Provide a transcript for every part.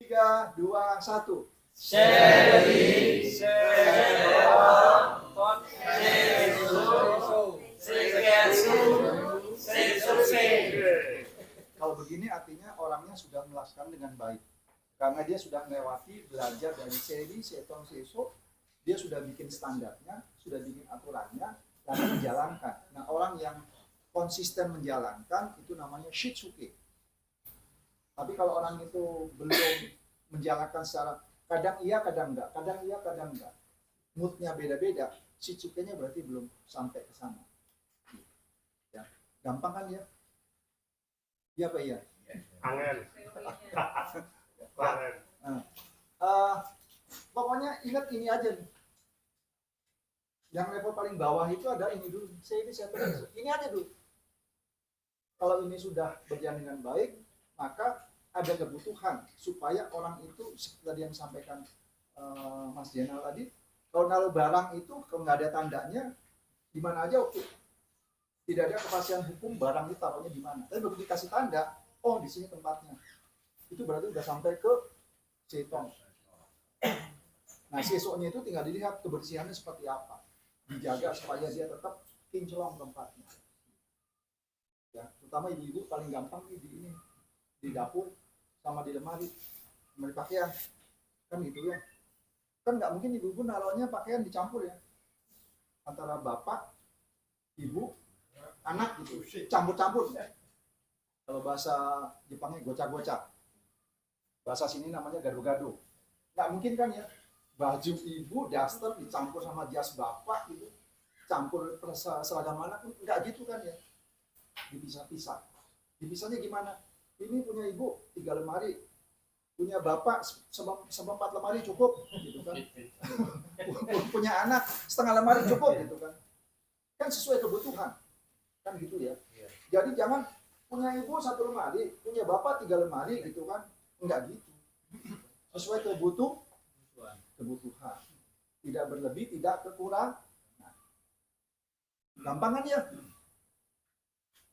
3, 2, 1. Seri, Kalau begini artinya orangnya sudah melaksanakan dengan baik. Karena dia sudah melewati belajar dari seri, setong, seso, dia sudah bikin standarnya, sudah bikin aturannya, lalu menjalankan. Nah, orang yang konsisten menjalankan itu namanya shitsuke. Tapi kalau orang itu belum menjalankan secara kadang iya, kadang enggak, kadang iya, kadang enggak, moodnya beda-beda, shitsuke-nya berarti belum sampai ke sana. Ya, gampang kan ya? Iya apa iya? Angin. Pokoknya ingat ini aja nih. Yang level paling bawah itu ada ini dulu. Ini aja dulu. Kalau ini sudah berjalan dengan baik, maka ada kebutuhan supaya orang itu seperti yang disampaikan Mas Jenal tadi, kalau naruh barang itu kalau nggak ada tandanya di mana aja oke. Tidak ada kepastian hukum barang itu taruhnya di mana. Tapi begitu dikasih tanda, oh di sini tempatnya. Itu berarti udah sampai ke setong. Nah, sesoknya itu tinggal dilihat kebersihannya seperti apa. Dijaga supaya dia tetap kinclong tempatnya. Ya, terutama ibu-ibu paling gampang nih di dapur sama di lemari pakaian kan gitu ya. Kan nggak mungkin ibu-ibu naruhnya pakaian dicampur ya, antara bapak, ibu, anak gitu, campur-campur. Kalau bahasa Jepangnya gocak-gocak, bahasa sini namanya gado-gado. Nggak mungkin kan ya, baju ibu daster dicampur sama jas bapak gitu, campur seragam anak, nggak gitu kan ya, dipisah-pisah. Dipisahnya gimana? Ini punya ibu 3 lemari, punya bapak seperempat lemari cukup gitu kan. Punya anak setengah lemari cukup gitu kan. Kan sesuai kebutuhan kan gitu ya. Jadi jangan punya ibu 1 lemari, punya bapak 3 lemari gitu kan. Enggak gitu. Sesuai kebutuhan. Tidak berlebih, tidak kekurangan. Nah, gampang kan ya?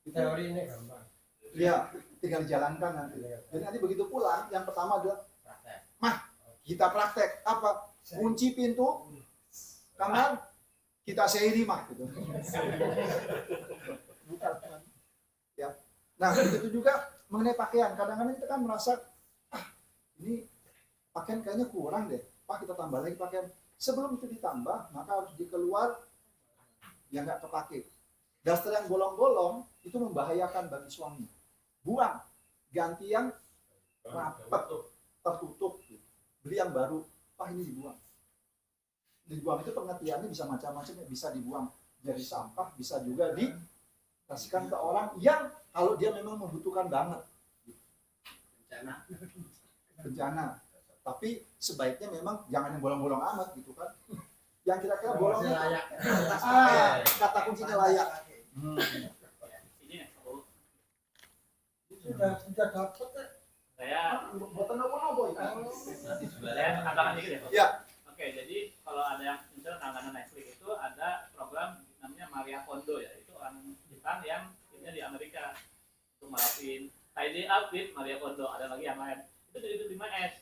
Teori ini gampang. Ya, tinggal dijalankan nanti. Jadi nanti begitu pulang, yang pertama adalah kita praktek apa? Kunci pintu kamar, kita sehari gitu. Bukan. Ya. Nah, begitu juga mengenai pakaian. Kadang-kadang kita kan merasa ini pakaian kayaknya kurang deh. Pak, kita tambah lagi pakaian. Sebelum itu ditambah, maka harus dikeluar yang nggak kepake. Daster yang bolong-bolong itu membahayakan bagi suami. Buang, ganti yang rapat, tertutup. Beli yang baru, ini dibuang. Dibuang itu pengertiannya bisa macam-macam, bisa dibuang jadi sampah, bisa juga dikasihkan ke orang yang kalau dia memang membutuhkan banget. Bencana. Tapi sebaiknya memang jangan yang bolong-bolong amat gitu kan. Yang kira-kira bolongnya layak. Kata kuncinya layak. Sudah dapat saya buatan apa itu? saya tambahkan dikit ya. Ya. Oke, jadi kalau ada yang misalnya langganan Netflix itu ada program namanya Maria Kondo ya, itu orang Jepang yang timnya di Amerika untuk merapin tidy up with Maria Kondo. Ada lagi yang lain itu dari 5S.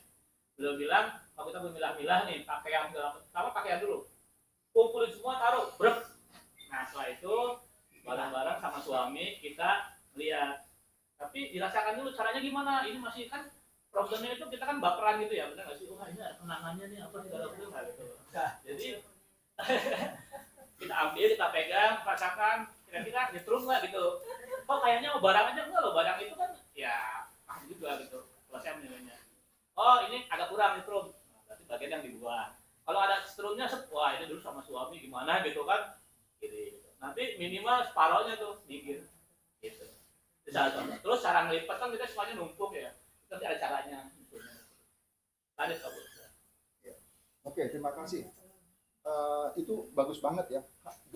Beliau bilang kalau kita memilah-milah nih pakaian pertama pakaian dulu, kumpulin semua taruh, brek. Nah setelah itu barang-barang sama suami kita lihat. Tapi dirasakan dulu caranya gimana. Ini masih kan problemnya itu kita kan baperan gitu ya, benar nggak sih? Wah ini ada kenangannya nih apa segala macam gitu. Jadi kita ambil, kita pegang, rasakan, kira-kira nyetrum nggak gitu. Kok kayaknya barang aja enggak loh, barang itu kan ya pas juga gitu. Kalau saya menilainya, oh ini agak kurang nyetrum, berarti bagian yang dibuang. Kalau ada setrumnya, wah ini dulu sama suami gimana gitu kan, gitu. Nanti minimal separohnya tuh sedikit, gitu. Terus cara ngelipat kan kita semuanya numpuk ya, nanti ada caranya. Tadi kabut. Oke, terima kasih. Itu bagus banget ya.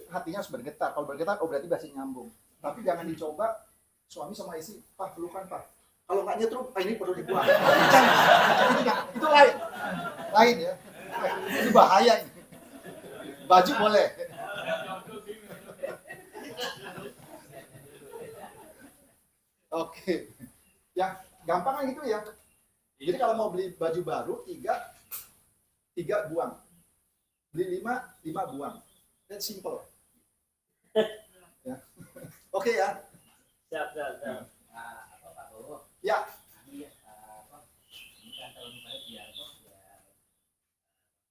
Hatinya harus bergetar. Kalau bergetar, oh berarti masih nyambung. Tapi jangan dicoba suami sama istri, Pak pelukan Pak. Kalau nggak nyetrum, ini perlu dibuang. Itu lain, lain ya. Ini bahaya ini. Baju boleh. Oke, ya gampang kan gitu ya. Jadi kalau mau beli baju baru, tiga buang. Beli 5 buang. Dan simple. Ya. Oke ya. Siap. Nah, Pak Bowo. Ya. Ini kan kalau misalnya biar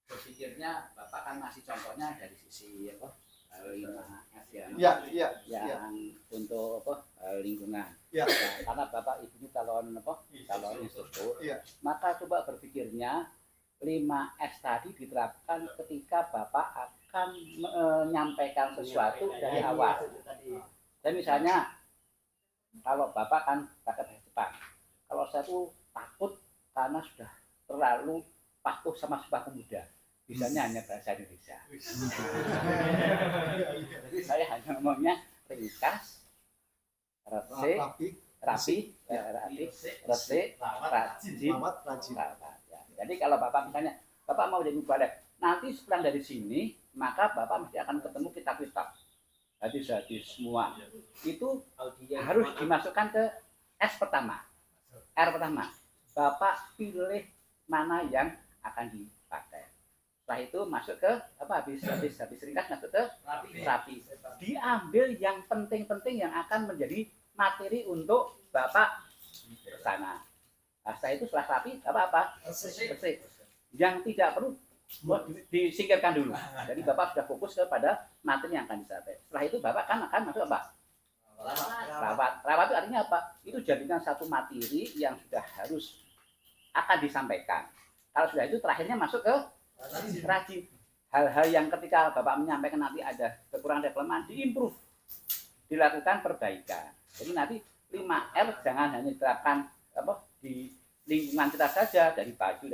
berpikirnya Bapak kan masih contohnya dari sisi 5S ya. Yang untuk lingkungan. Ya. Nah, karena Bapak ibunya calon instruktur, maka coba berpikirnya 5S tadi diterapkan ketika Bapak akan menyampaikan sesuatu dari awal. Dan misalnya kalau Bapak kan pakai bahasa Jepang, kalau saya tuh takut karena sudah terlalu patuh sama Sumpah Pemuda, bisanya hanya bahasa Indonesia. Jadi saya hanya ngomongnya ringkas, rapi, resik, rajin. Ya. Jadi kalau Bapak misalnya Bapak mau jadi mubalek, nanti sepulang dari sini maka Bapak mesti akan ketemu kitab-kitab hadis-hadis semua. Itu harus dimasukkan ke S pertama. R pertama. Bapak pilih mana yang akan dipakai. Setelah itu masuk ke habis ringkas masuk ke rapi. Diambil yang penting-penting yang akan menjadi materi untuk Bapak ke sana. Nah, setelah itu setelah rapi apa? Bersih. Yang tidak perlu disingkirkan dulu. Jadi Bapak sudah fokus kepada materi yang akan disampaikan. Setelah itu Bapak kan akan masuk apa? Rawat itu artinya apa? Itu jadikan satu materi yang sudah harus akan disampaikan. Kalau sudah itu terakhirnya masuk ke rajin. Hal-hal yang ketika Bapak menyampaikan nanti ada kekurangan kelemahan diimprove, dilakukan perbaikan. Jadi nanti 5R jangan hanya diterapkan di lingkungan kita saja dari baju,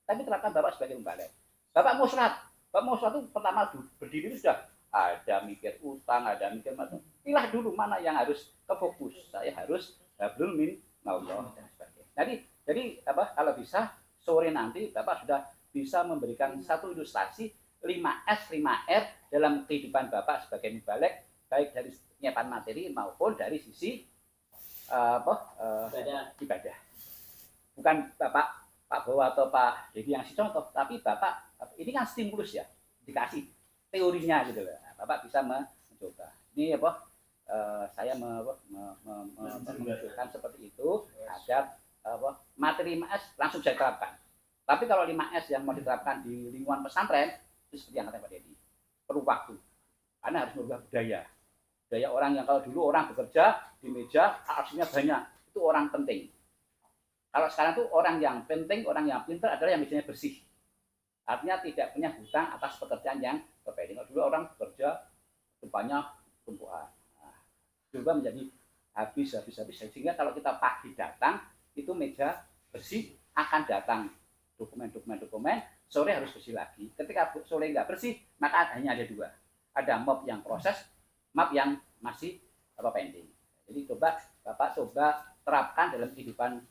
tapi terapkan Bapak sebagai mubalek. Bapak mau sholat itu pertama berdiri itu sudah ada mikir utang, ada mikir macam. Pilih dulu mana yang harus ke fokus. Saya harus hablum min Allah dan sebagainya. Jadi kalau bisa sore nanti Bapak sudah bisa memberikan satu ilustrasi 5S, 5R dalam kehidupan Bapak sebagai mubalek, baik dari penyiapan materi maupun dari sisi ibadah. Bukan Pak Bowo atau Pak Dedi yang si contoh, tapi Bapak ini kan stimulus ya, dikasih teorinya gitu loh. Bapak bisa mencoba. Ini saya mengusulkan seperti itu agar materi 5S langsung bisa diterapkan. Tapi kalau 5S yang mau diterapkan di lingkungan pesantren itu seperti yang kata Pak Dedi, perlu waktu. Karena harus merubah budaya. Budaya orang yang kalau dulu orang bekerja di meja, aksinya banyak, itu orang penting. Kalau sekarang tuh orang yang penting, orang yang pintar adalah yang biasanya bersih. Artinya tidak punya hutang atas pekerjaan yang berbeda. Kalau dulu orang bekerja banyak tumpuan. Nah, coba menjadi habis. Sehingga kalau kita pagi datang, itu meja bersih, akan datang dokumen, sore harus bersih lagi. Ketika sore nggak bersih, maka hanya ada dua. Ada mop yang proses, mop yang masih pending. Jadi Bapak terapkan dalam kehidupan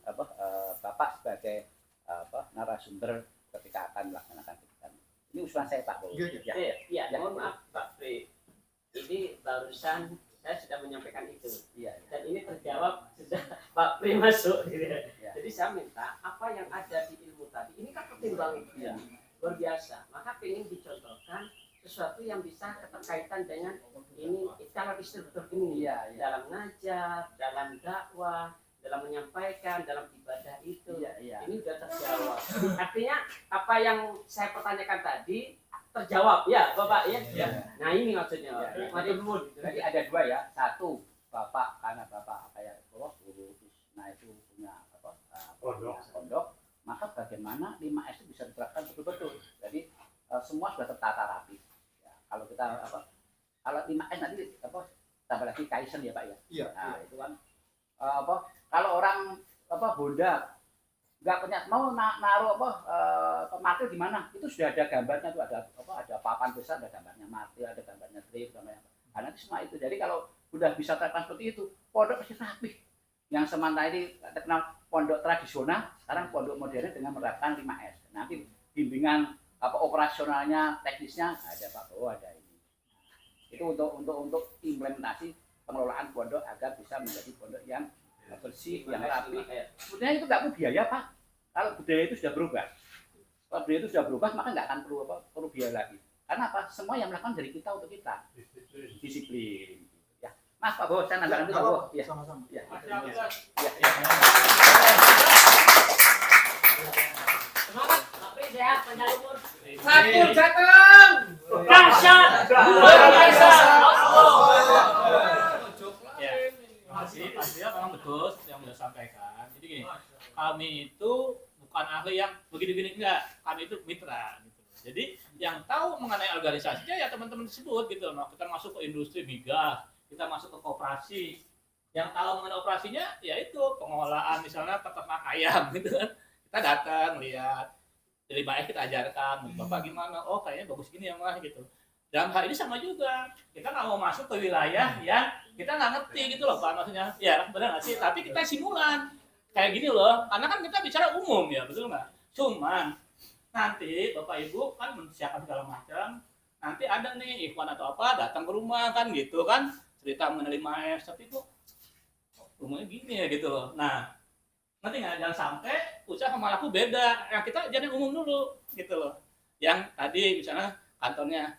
Bapak sebagai narasumber ketika akan melaksanakan kegiatan. Ini usulan saya Pak Bowo. Iya, mohon maaf Pak Pri. Ini barusan saya sudah menyampaikan itu. Iya. Dan ini terjawab sudah Pak Pri masuk. Ya. Jadi saya minta apa yang ada di ilmu tadi. Ini kan pertimbangan Ya. luar biasa. Maka ingin dicontohkan sesuatu yang bisa keterkaitan dengan ini cara instruktur ini dalam ngajar, dalam dakwah, dalam menyampaikan, dalam ibadah itu. Ini sudah terjawab. Artinya apa yang saya pertanyakan tadi terjawab ya Bapak ya. Nah ini maksudnya. Jadi ada dua ya. Satu, Bapak karena Bapak kayak guru nah itu punya pondok, maka bagaimana 5S itu bisa diterapkan betul-betul. Jadi semua sudah tertata rapi. Kalau kita kalau 5S nanti tambah lagi Kaizen ya Pak ya. Iya. Nah, itu kan kalau orang Honda nggak punya mau naruh material di mana, itu sudah ada gambarnya tuh, ada papan besar, ada gambarnya material, ada gambarnya trip, gambarnya. Nah, nanti semua itu. Jadi kalau sudah bisa terapkan seperti itu, pondok pasti rapi. Yang sementara ini terkenal pondok tradisional, sekarang pondok modern dengan menerapkan 5S. Nanti bimbingan operasionalnya, teknisnya ada Pak Bowo, ada ini. Itu untuk implementasi pengelolaan pondok agar bisa menjadi pondok yang bersih, yang rapi. Sebenarnya itu nggak perlu biaya Pak. Kalau budaya itu sudah berubah, maka nggak akan perlu biaya lagi. Karena apa? Semua yang melakukan dari kita untuk kita. Disiplin. Ya. Mas Pak Bo, saya nambahkan dulu Pak Bo. Ya. Sama-sama. Ya. Ya. Semangat, tapi sehat, panjang umur. Satu datang. Dahsyat, luar biasa. Ya, makasih. Pastinya memang betul yang sudah sampaikan. Jadi gini, kami itu bukan ahli yang begini-begini enggak. Kami itu mitra. Gitu. Jadi yang tahu mengenai organisasinya ya teman-teman tersebut gitu. Nah, kita masuk ke industri migas, kita masuk ke koperasi. Yang tahu mengenai operasinya ya itu pengolahan misalnya peternak ayam gitu kan. Kita datang lihat dari baik kita ajarkan, Bapak gimana? Oh kayaknya bagus gini ya Mas gitu. Dalam hal ini sama juga, kita nggak mau masuk ke wilayah yang kita nggak ngerti gitu loh Pak, maksudnya. Ya benar nggak sih? Tapi kita simulan kayak gini loh, karena kan kita bicara umum ya, betul nggak? Cuman nanti Bapak Ibu kan menyiapkan segala macam, nanti ada nih ikhwan atau apa datang ke rumah kan gitu kan, cerita mengenai Maes, tapi kok rumahnya gini ya gitu loh. Nah, nanti nggak, jangan sampai usaha sama laku beda. Yang kita jadi umum dulu gitu loh. Yang tadi misalnya kantornya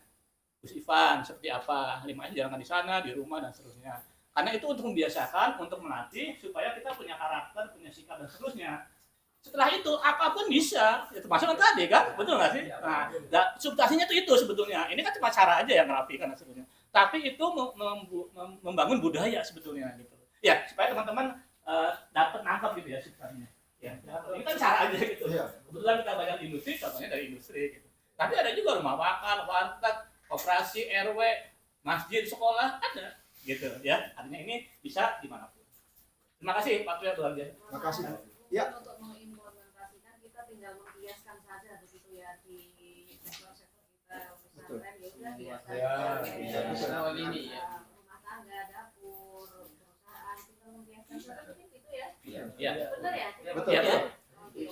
Gus Ivan seperti apa, 5S jalankan di sana, di rumah dan seterusnya. Karena itu untuk membiasakan, untuk melatih supaya kita punya karakter, punya sikap dan seterusnya. Setelah itu apapun bisa, ya, termasuk yang tadi kan, betul nggak sih? Nah, substansinya itu sebetulnya. Ini kan cuma cara aja yang rapikan dan seterusnya. Tapi itu membangun budaya sebetulnya gitu. Ya, supaya teman-teman dapat nangkap gitu ya substansinya. Ya, ini kan cara aja gitu. Kebetulan kita banyak industri, contohnya dari industri gitu. Tapi ada juga rumah makan, warteg, koperasi, RW, masjid, sekolah ada gitu ya. Artinya ini bisa dimanapun. Terima kasih Pak Tuya luar biasa. Terima kasih. Ya. Untuk mengimplementasikan kita tinggal menghiaskan saja begitu ya di sektor-sektor kita pesantren ya udah biasa. Rumah tangga, dapur, perusahaan kita menghiaskan seperti itu ya. Iya. Benar ya? Betul. Ya, ya. Oke.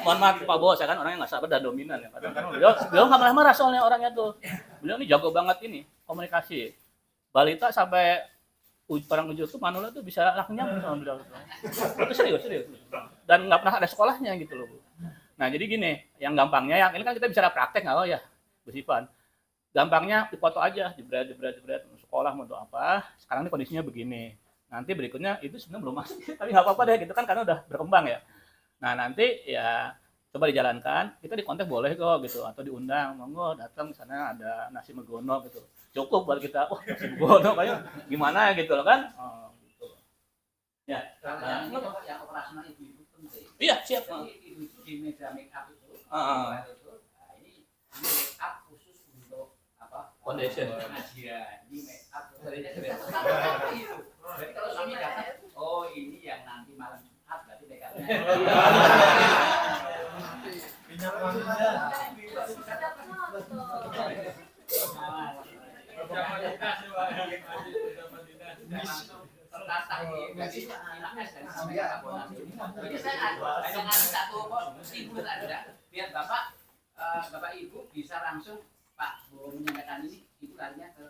Mohon maaf Pak Bo, saya kan orangnya nggak sabar dan dominan ya. Kadang-kadang beliau nggak marah-marah soalnya orangnya tuh. Beliau ini jago banget ini komunikasi. Balita sampai orang ujung tuh Manula tuh bisa langsung nyambung sama beliau. Itu serius. Dan nggak pernah ada sekolahnya gitu loh Bu. Nah jadi gini, yang gampangnya yang ini kan kita bicara praktek nggak ya, Bu Sivan. Gampangnya dipoto aja, jebret sekolah mau apa. Sekarang ini kondisinya begini. Nanti berikutnya itu sebenarnya belum masuk, tapi nggak apa-apa deh gitu kan karena udah berkembang ya. Nah nanti ya coba dijalankan, kita di kontak boleh kok gitu atau diundang, monggo datang sana ada nasi megono gitu, cukup buat kita, wah nasi megono kayak gimana gitu loh kan, gitu. Ya, Yang operasional ibu-ibu penting. iya siap. Jadi ibu-ibu di meja make up itu, Ah. nah ini make up khusus untuk apa? Foundation. Pengajian. Ini make up dari Jadi kalau suami datang, oh ini yang nanti malam Jumat berarti make upnya. Jadi saya ada satu simpul ada biar bapak ibu bisa langsung Pak Bo menyampaikan ini ibu larinya ke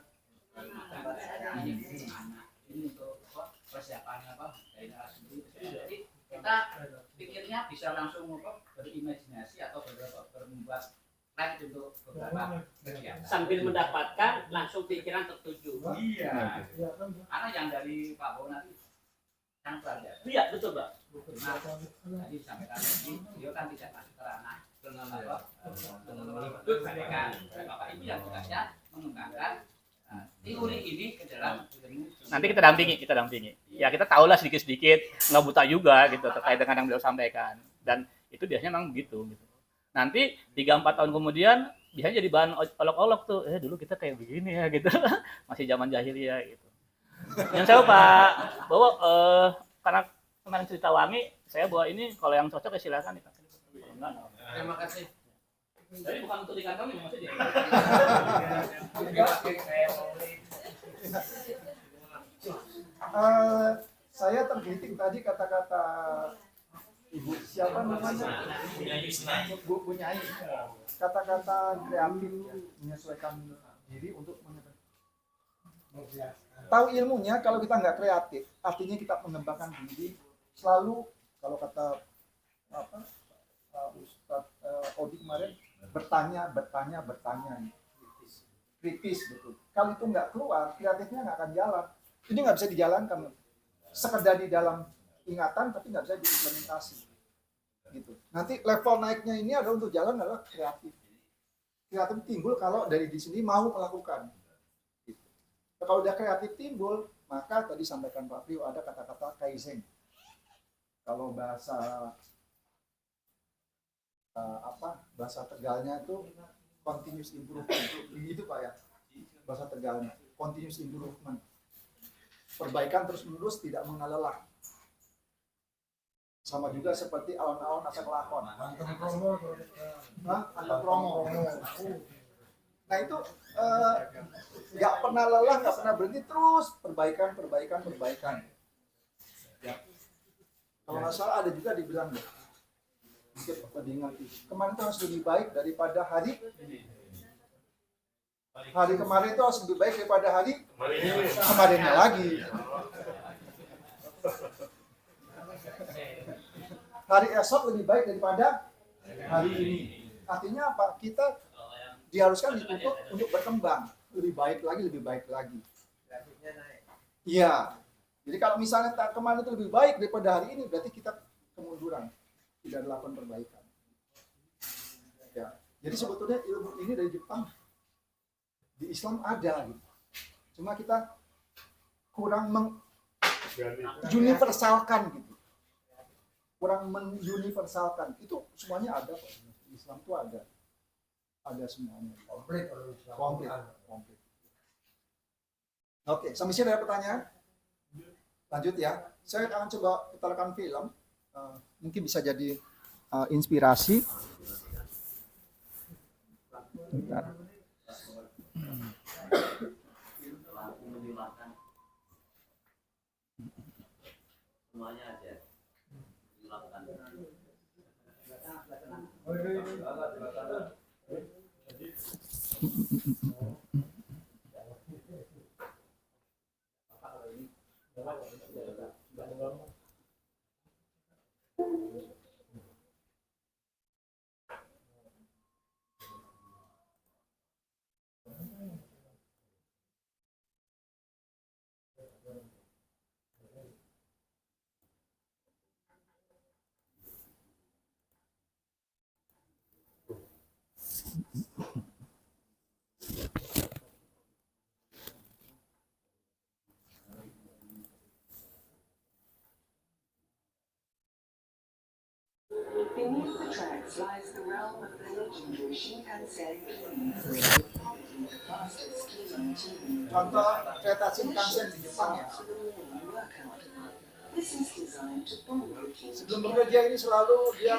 ini untuk persiapan apa dari narasumber. Jadi kita pikirnya bisa langsung berimajinasi atau bermembuat plan untuk beberapa kegiatan Sambil mendapatkan langsung pikiran tertuju. iya karena yang dari Pak Bo nanti kan pelajar Iya betul Pak. tadi disampaikan tadi beliau kan tidak masuk ke ranah itu sampaikan Bapak Ibu yang tugasnya mengembangkan teori ini ke dalam Nanti kita dampingi. Ya kita tahulah sedikit-sedikit, nggak buta juga gitu terkait dengan yang beliau sampaikan. Dan itu biasanya memang begitu. Gitu. Nanti 3-4 tahun kemudian biasanya jadi bahan olok-olok tuh. Dulu kita kayak begini ya gitu. Masih zaman jahiliyah gitu. Yang saya Pak bawa karena kemarin cerita wangi, saya bawa ini kalau yang cocok ya silakan dipakai. terima kasih Jadi bukan untuk dikantongi maksudnya. Saya tergelitik tadi kata-kata Ibu siapa namanya? Bu Nyai. Kata-kata kreatif ya, menyesuaikan diri untuk tahu ilmunya. Kalau kita nggak kreatif, artinya kita mengembangkan diri selalu. Kalau kata Ustadz Odi kemarin bertanya kritis betul. Kalau itu nggak keluar, kreatifnya nggak akan jalan. Ini nggak bisa dijalankan, sekedar di dalam ingatan tapi nggak bisa diimplementasi gitu. Nanti level naiknya ini adalah untuk jalan adalah kreatif. Kreatif timbul kalau dari di sini mau melakukan gitu. Kalau udah kreatif timbul, maka tadi sampaikan Pak Prio ada kata-kata kaizen. Kalau bahasa bahasa Tegalnya itu continuous improvement, itu Pak ya, bahasa Tegalnya continuous improvement, perbaikan terus menerus tidak mengenal lelah. Sama juga seperti alon-alon asa kelakon. Anteng promo. Nah itu nggak pernah lelah, nggak pernah berhenti, terus perbaikan. Ya. Kalau nggak salah ada juga dibilang, mungkin diingat, kemarin itu harus lebih baik daripada hari kemarin itu harus lebih baik daripada hari kemarinnya lagi. Hari esok lebih baik daripada hari ini. Artinya apa? Kita diharuskan dituntut untuk berkembang, lebih baik lagi. Iya. Jadi kalau misalnya kemarin itu lebih baik daripada hari ini, berarti kita kemunduran, tidak dilakukan perbaikan. Ya. Jadi sebetulnya ilmu ini dari Jepang, di Islam ada gitu. Cuma kita kurang menguniversalkan gitu. Itu semuanya ada kok. Di Islam itu ada semuanya. Komplit. Oke, sampai sini ada pertanyaan? Lanjut ya. Saya akan coba putarkan film. Mungkin bisa jadi inspirasi. Bentar. Semuanya aja. Beneath the tracks lies the realm of the legendary Shinkansen trains, probably the fastest steam tube. Contoh kereta Shinkansen di Jepang ya. This is designed to bond people. Sebelum bekerja ini selalu dia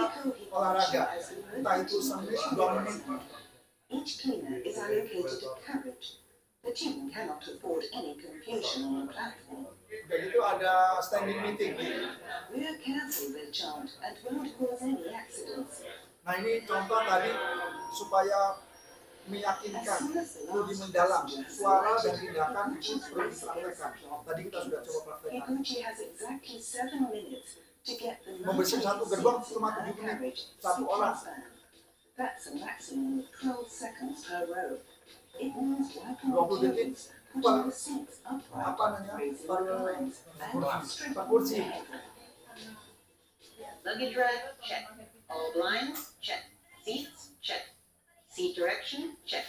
olahraga, entah itu sampai 2 menit. Each cleaner is allocated a carriage. The team cannot afford any confusion on the platform. Udah gitu ada standing meeting. We are careful with child and won't cause any accidents. Nah ini contoh tadi supaya meyakinkan, lebih mendalam, suara dan tindakan itu perlu dipraktekkan. Tadi kita sudah coba praktekkan. Higuchi has exactly 7 minutes to get the Membersihkan satu gerbong cuma 7 menit, satu orang. That's a maximum of 12 seconds per row. It means wiping 20 detik putting per the sinks upright, apa namanya, raising per the lines, and per stripping kursi. the head. Luggage rack, check. All blinds, check. Seats, check. Seat direction, check.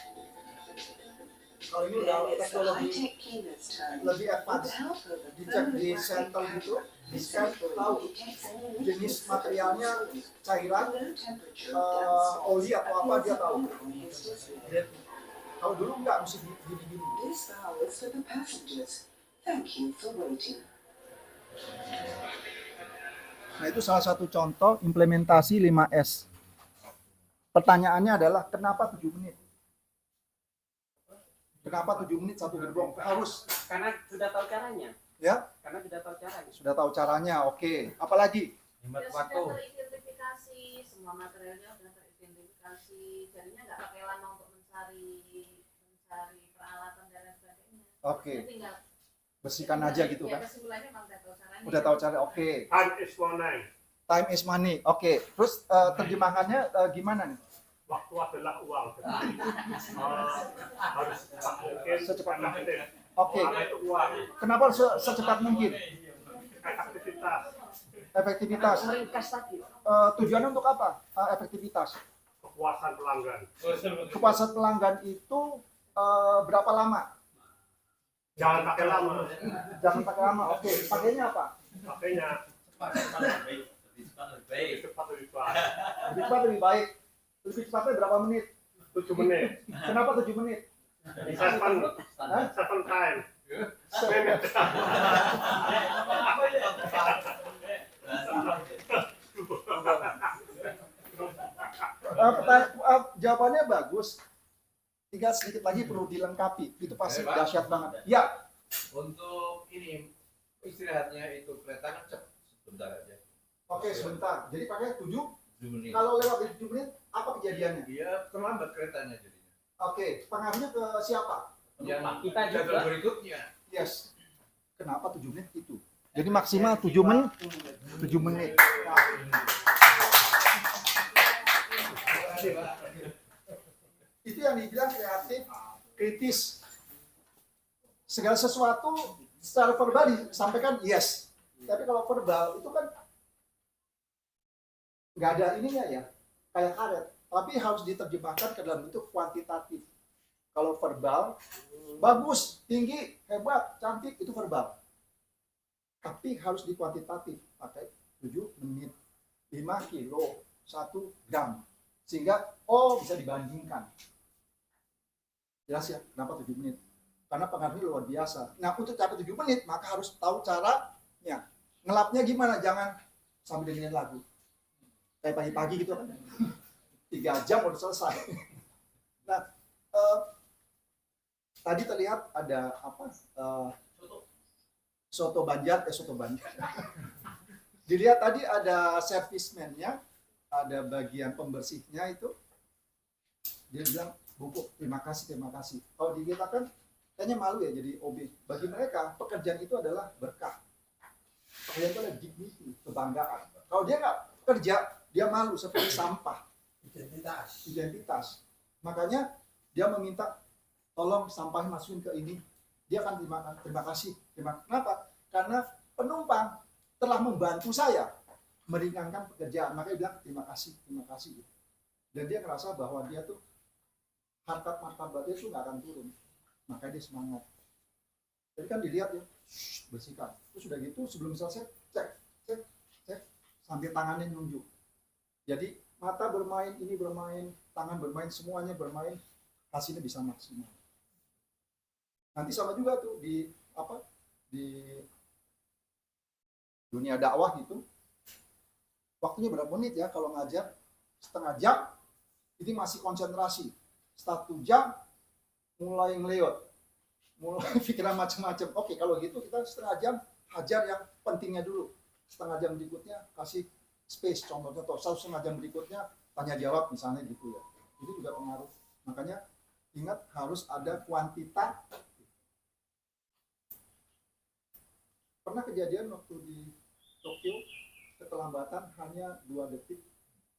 Kalau ini udah Then it's the teknologi high-tech cleaner's turn. lebih With advance, the help of a dicek di thermographic sampel gitu, camera, di scan tahu jenis materialnya, cairan, oli atau apa dia tahu. Kalau dulu enggak mesti gini-gini. This vow is for the passengers. Thank you for waiting. Nah itu salah satu contoh implementasi 5S. Pertanyaannya adalah kenapa 7 menit? Kenapa 7 menit satu gerbong? Harus. Karena sudah tahu caranya. Ya? Karena sudah tahu caranya. Sudah tahu caranya, oke. Apalagi? Ya, sudah teridentifikasi, semua materialnya sudah teridentifikasi, jadinya nggak pakai lama untuk mencari peralatan dan lain sebagainya. Oke. Jadi tinggal Bersihkan aja gitu ya, kan? kesimpulannya memang udah tahu caranya. Udah tahu cara, oke. R is 19. Time is money. Oke. Terus terjemahannya gimana nih? Waktu adalah uang. Harus Secepat mungkin. efektif. Oke. Uang itu uang. Kenapa secepat mungkin? Efektivitas, Efektivitas. Meringkas tadi. Tujuannya untuk apa? Efektivitas. kepuasan pelanggan. Kepuasan pelanggan itu berapa lama? Jangan pakai lama. Jangan pakai lama. Oke. Pakainya apa? Pakainya Lebih cepat lebih baik. lebih cepat lebih baik. Lebih cepat lebih baik. Lebih cepatnya berapa menit? 7 menit. Kenapa 7 menit? Seven time. Jawabannya bagus. Tinggal sedikit lagi perlu dilengkapi. Itu pasti dahsyat banget. Ya. Untuk ini istirahatnya itu kereta kan sebentar aja. Oke, sebentar. Jadi pakai 7. 7 menit. Kalau lewat 7 menit, apa kejadiannya? Dia terlambat keretanya jadinya. Oke, pengaruhnya ke siapa? Yang Kita juga. jadwal berikutnya. Yes. Kenapa 7 menit itu? Jadi maksimal 7 menit. 7 menit. Itu yang dibilang kreatif, kritis. Segala sesuatu secara verbal disampaikan yes. Tapi kalau verbal itu kan nggak ada ininya ya, kayak karet. Tapi harus diterjemahkan ke dalam bentuk kuantitatif. Kalau verbal, bagus, tinggi, hebat, cantik, itu verbal. Tapi harus dikuantitatif, pakai 7 menit, 5 kilo, 1 gram. Sehingga, bisa dibandingkan. Jelas ya, kenapa 7 menit? Karena pengaruhnya luar biasa. Nah, untuk capai 7 menit, maka harus tahu caranya. Ngelapnya gimana? Jangan sambil dengerin lagu. Kayak pagi-pagi gitu kan. 3 jam udah selesai. Nah, tadi terlihat ada apa? Soto Banjar. Dilihat tadi ada servismennya, ada bagian pembersihnya itu. Dia bilang, "Bu, terima kasih. Kalau di kita kan kayaknya malu ya jadi OB. Bagi mereka pekerjaan itu adalah berkah. Pekerjaan itu adalah dignity, kebanggaan. Kalau dia nggak kerja, dia malu seperti sampah. Identitas. Makanya dia meminta tolong sampahnya masukin ke ini. Dia akan terima kasih. Kenapa? Karena penumpang telah membantu saya meringankan pekerjaan. Makanya dia bilang terima kasih. Dan dia merasa bahwa dia tuh harkat martabatnya itu nggak akan turun. Makanya dia semangat. Jadi kan dilihat ya, bersihkan. Terus sudah gitu sebelum selesai cek sambil tangannya nunjuk. Jadi mata bermain, ini bermain, tangan bermain, semuanya bermain, hasilnya bisa maksimal. Nanti sama juga tuh di dunia dakwah gitu. Waktunya berapa menit ya kalau ngajar? Setengah jam, ini masih konsentrasi. 1 jam mulai ngeleot, mulai pikiran macam-macam. Oke, kalau gitu kita setengah jam hajar yang pentingnya dulu. Setengah jam berikutnya kasih space, contohnya atau 1,5 jam berikutnya tanya jawab misalnya gitu ya. Itu juga pengaruh. Makanya ingat harus ada kuantita. Pernah kejadian waktu di Tokyo keterlambatan hanya 2 detik.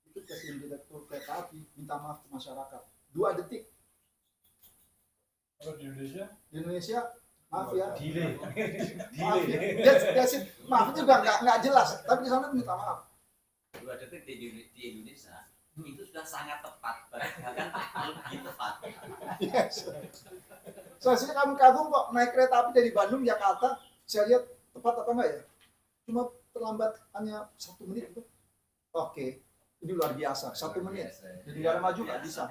Itu presiden direktur kereta api minta maaf ke masyarakat. 2 detik. Kalau di Indonesia? Di Indonesia, maaf ya. Delay. Maaf juga nggak jelas. Tapi di sana minta maaf. 2 detik di Indonesia itu sudah sangat tepat, bahkan lebih tepat. Yes. Saya kagum kok naik kereta api dari Bandung Jakarta. Saya lihat tepat apa enggak ya? Cuma terlambat hanya 1 menit itu. Oke, ini luar biasa. 1 menit. Di negara maju nggak bisa.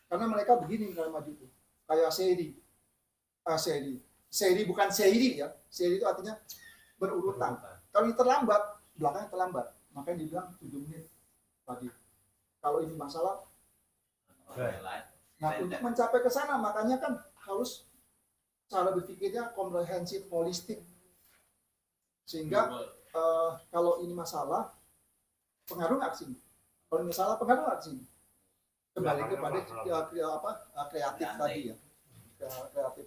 Karena mereka begini negara maju itu. Kayak seri bukan seri ya. Seri itu artinya berurutan. Kalau ini terlambat, belakangnya terlambat. Makanya dibilang 7 menit tadi. Kalau ini masalah, nah untuk mencapai ke sana makanya kan harus cara berpikirnya komprehensif, holistik. Sehingga kalau ini masalah, pengaruh nggak sih? Kalau ini masalah, pengaruh nggak sih? Kembali kepada kreatif tadi ya. Kreatif.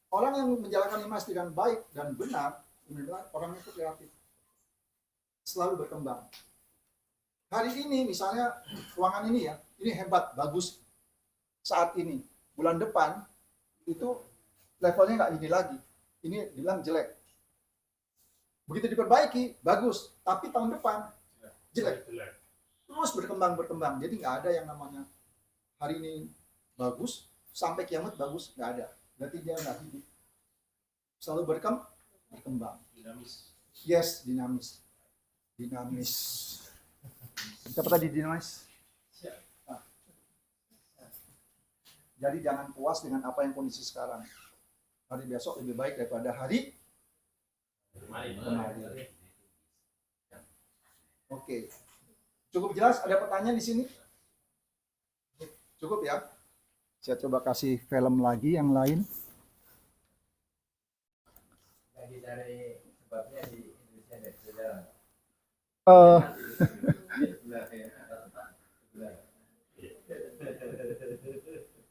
Orang yang menjalankan imas dengan baik dan benar, orang itu kreatif. Selalu berkembang. hari ini misalnya ruangan ini ya, ini hebat, bagus saat ini. Bulan depan itu levelnya nggak ini lagi, ini bilang jelek. Begitu diperbaiki, bagus, tapi tahun depan jelek. Terus berkembang. Jadi nggak ada yang namanya hari ini bagus sampai kiamat bagus, nggak ada. Berarti dia nggak hidup. Selalu berkembang. Yes, dinamis. Siapa tadi dinamis? Nah. Jadi jangan puas dengan apa yang kondisi sekarang. Hari besok lebih baik daripada hari kemarin. Oke. Cukup jelas? Ada pertanyaan di sini? Cukup ya? Saya coba kasih film lagi yang lain. Lagi cari sebabnya di Indonesia ada sejarah. Sebelah ya. Sebelah.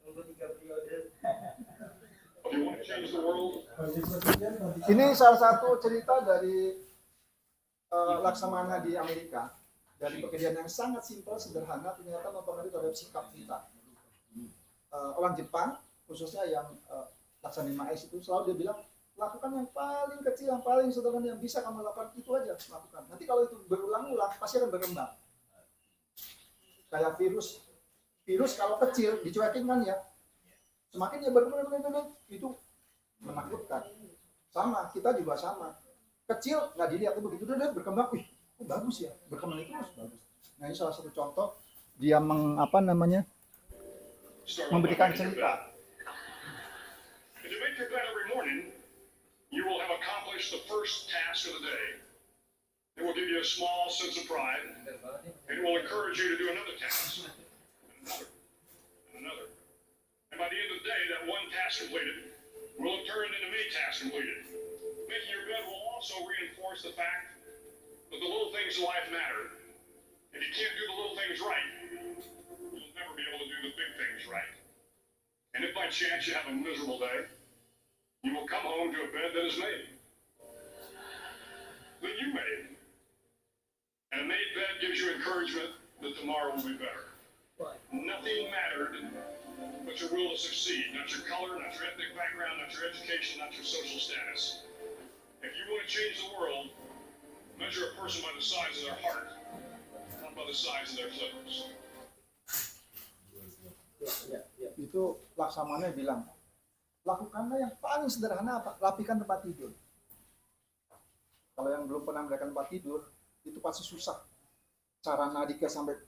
Tunggu 3 periode. Ini salah satu cerita dari Laksamana di Amerika. Dari pekerjaan yang sangat simpel, sederhana, ternyata mempengaruhi terhadap sikap kita. Orang Jepang, khususnya yang Laksamana Maes itu, selalu dia bilang, lakukan yang paling kecil, yang paling sederhana yang bisa kamu lakukan, itu aja lakukan. Nanti kalau itu berulang-ulang, pasti akan berkembang. Kayak virus kalau kecil, dicuekin kan ya, semakin dia berkembang, itu menakutkan. Sama, kita juga sama. Kecil, nggak dilihat, begitu dia berkembang, wih, bagus ya, berkembang terus bagus. Nah ini salah satu contoh dia memberikan cerita. If you make your bed every morning, you will have accomplished the first task of the day. It will give you a small sense of pride, and it will encourage you to do another task, and another. And by the end of the day, that one task completed will have turned into many tasks completed. Making your bed will also reinforce the fact that the little things in life matter. If you can't do the little things right, you'll never be able to do the big things right. And if by chance you have a miserable day, you will come home to a bed that is made. That you made. And a made bed gives you encouragement that tomorrow will be better. Nothing mattered but your will to succeed. Not your color, not your ethnic background, not your education, not your social status. If you want to change the world, measure a person by the size of their heart, not by the size of their clippers. Itu Laksamana bilang, lakukanlah yang paling sederhana apa? Rapikan tempat tidur. Kalau yang belum pernah merapikan tempat tidur, itu pasti susah. Cara nadiknya sampai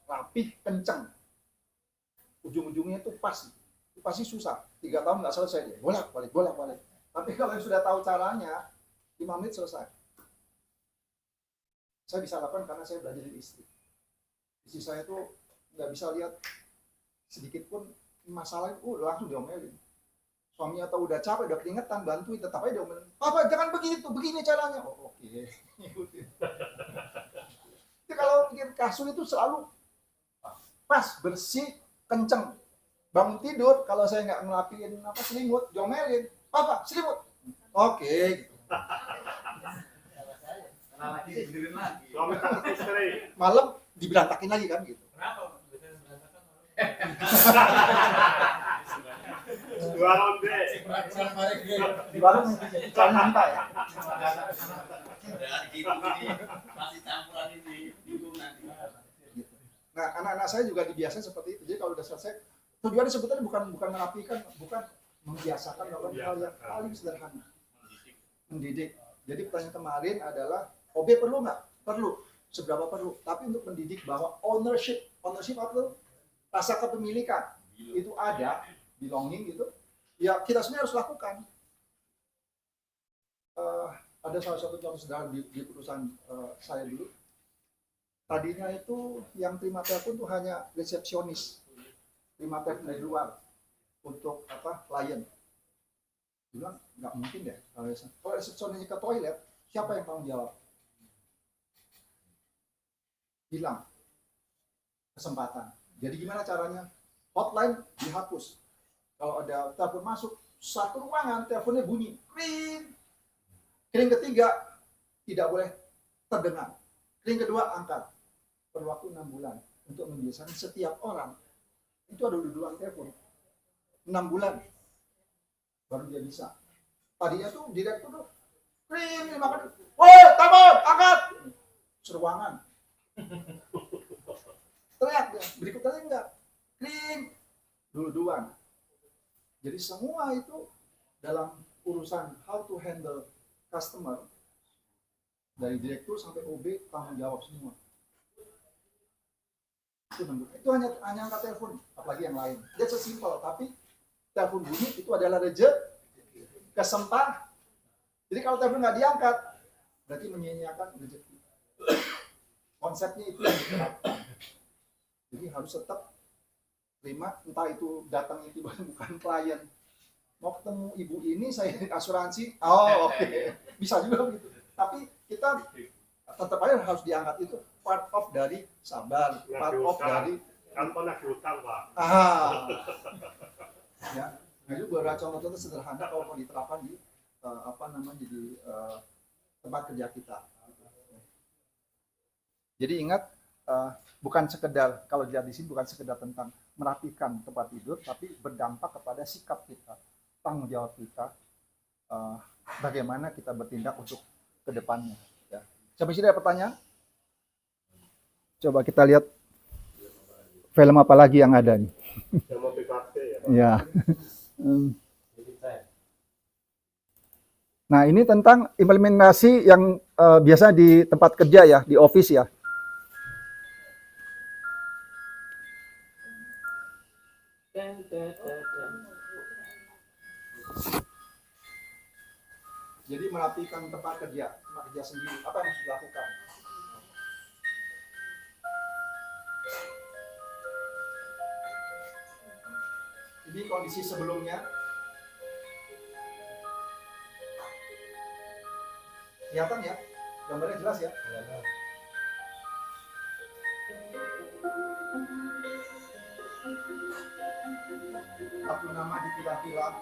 rapih, kencang. Ujung-ujungnya itu pasti susah. 3 tahun nggak selesai dia. Bolak-balik. Tapi kalau yang sudah tahu caranya, 5 menit selesai. Saya bisa lakukan karena saya belajar dari istri. Istri saya tuh nggak bisa lihat sedikit pun masalah itu langsung diomelin. Suaminya tahu udah capek, udah keringetan, bantuin, tetap aja diomelin. Papa jangan begitu, begini caranya. Oh, oke. Jadi kalau bikin kasur itu selalu pas, bersih, kenceng. Bangun tidur, kalau saya nggak ngelapiin selimut, diomelin. Papa, selimut. Oke. Gitu. Lagi dibenerin lagi. Malam diberantakin lagi kan gitu. Kenapa? Biasanya berantakan. Dua ronde. Di warung jangan hantar ya. Masih campuran ini bingung nanti. Nah, anak-anak saya juga dibiasakan seperti itu. Jadi kalau udah selesai, tujuannya sebetulnya bukan merapikan, bukan membiasakan melakukan hal yang paling sederhana. Mendidik. Jadi pertanyaan kemarin adalah, OB perlu nggak? Perlu. Seberapa perlu? Tapi untuk mendidik bahwa ownership apa tuh? Rasa kepemilikan itu ada, belonging gitu. Ya kita semua harus lakukan. Ada salah satu contoh sederhana di perusahaan saya dulu. Tadinya itu yang terima telepon tuh hanya resepsionis, terima telepon dari luar untuk klien. Bilang nggak mungkin deh kalau resepsionisnya ke toilet, siapa yang tanggung jawab? Hilang kesempatan. Jadi gimana caranya? Hotline dihapus. Kalau ada telepon masuk, satu ruangan teleponnya bunyi, kring. Kring ketiga tidak boleh terdengar. Kring kedua angkat. perlu waktu 6 bulan untuk membiasakan setiap orang itu ada duluan telepon. 6 bulan baru dia bisa. Tadinya tuh direktur tuh kring makan, woi telepon angkat, seruangan, teriak dia. Berikutnya enggak, kring duluan. Jadi semua itu dalam urusan how to handle customer dari direktur sampai OB tanggung jawab semua. Itu hanya angkat telepon, apalagi yang lain. Dia sesimpel, tapi telepon bunyi itu adalah kesempatan. Jadi kalau telepon nggak diangkat, berarti menyia-nyiakan rezeki. Konsepnya itu yang diterapkan. Jadi harus tetap terima, entah itu datang itu bukan klien. Mau ketemu ibu ini, saya asuransi, oke. Bisa juga begitu. Tapi kita tetap aja harus diangkat, itu part of dari sabar, part of dari kan pernah diutang Pak. Ya, nah itu beberapa contoh sederhana kalau mau diterapkan di di tempat kerja kita. Jadi ingat, bukan sekedar kalau dilihat di sini bukan sekedar tentang merapikan tempat tidur, tapi berdampak kepada sikap kita, tanggung jawab kita, bagaimana kita bertindak untuk kedepannya. Ya. Sampai sini ada pertanyaan? Coba kita lihat film apa lagi yang ada nih. Yang mau PKP ya Pak. Ya. Nah ini tentang implementasi yang biasa di tempat kerja ya, di office ya. Jadi merapikan tempat kerja sendiri, apa yang harus dilakukan? Ini kondisi sebelumnya. Kelihatan ya? Gambarnya jelas ya? Kartu nama dipilah-pilah.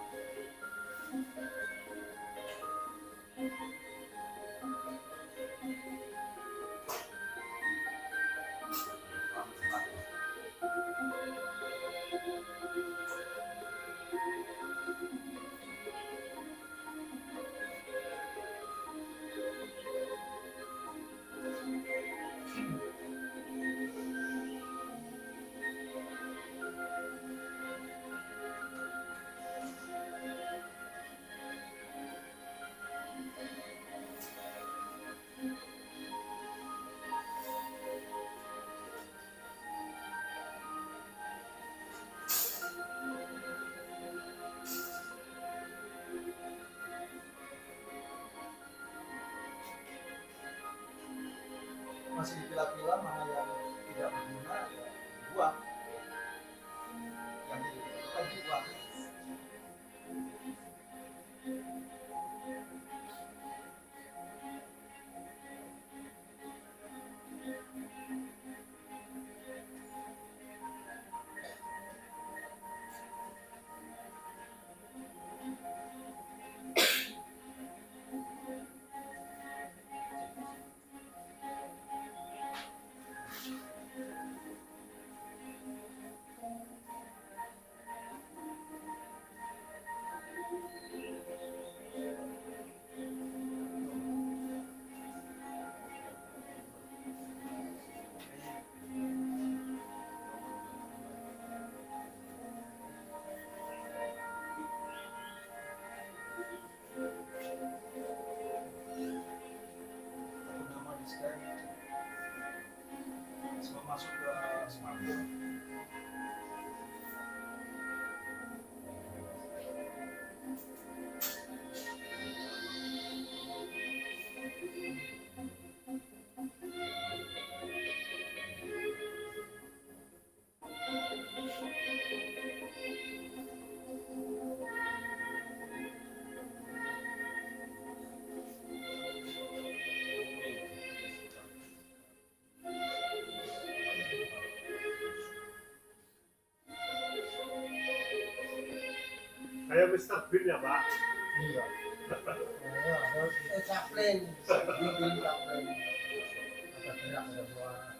Masih dipilah-pilah mana yang tidak berguna ya dibuang, yang dibutuhkan dibuang. Semua masuk ke smartphone. Kayak Mr. Bean ya Pak. Iya. Chaplin, Chaplin. Ada gerak, ada suara.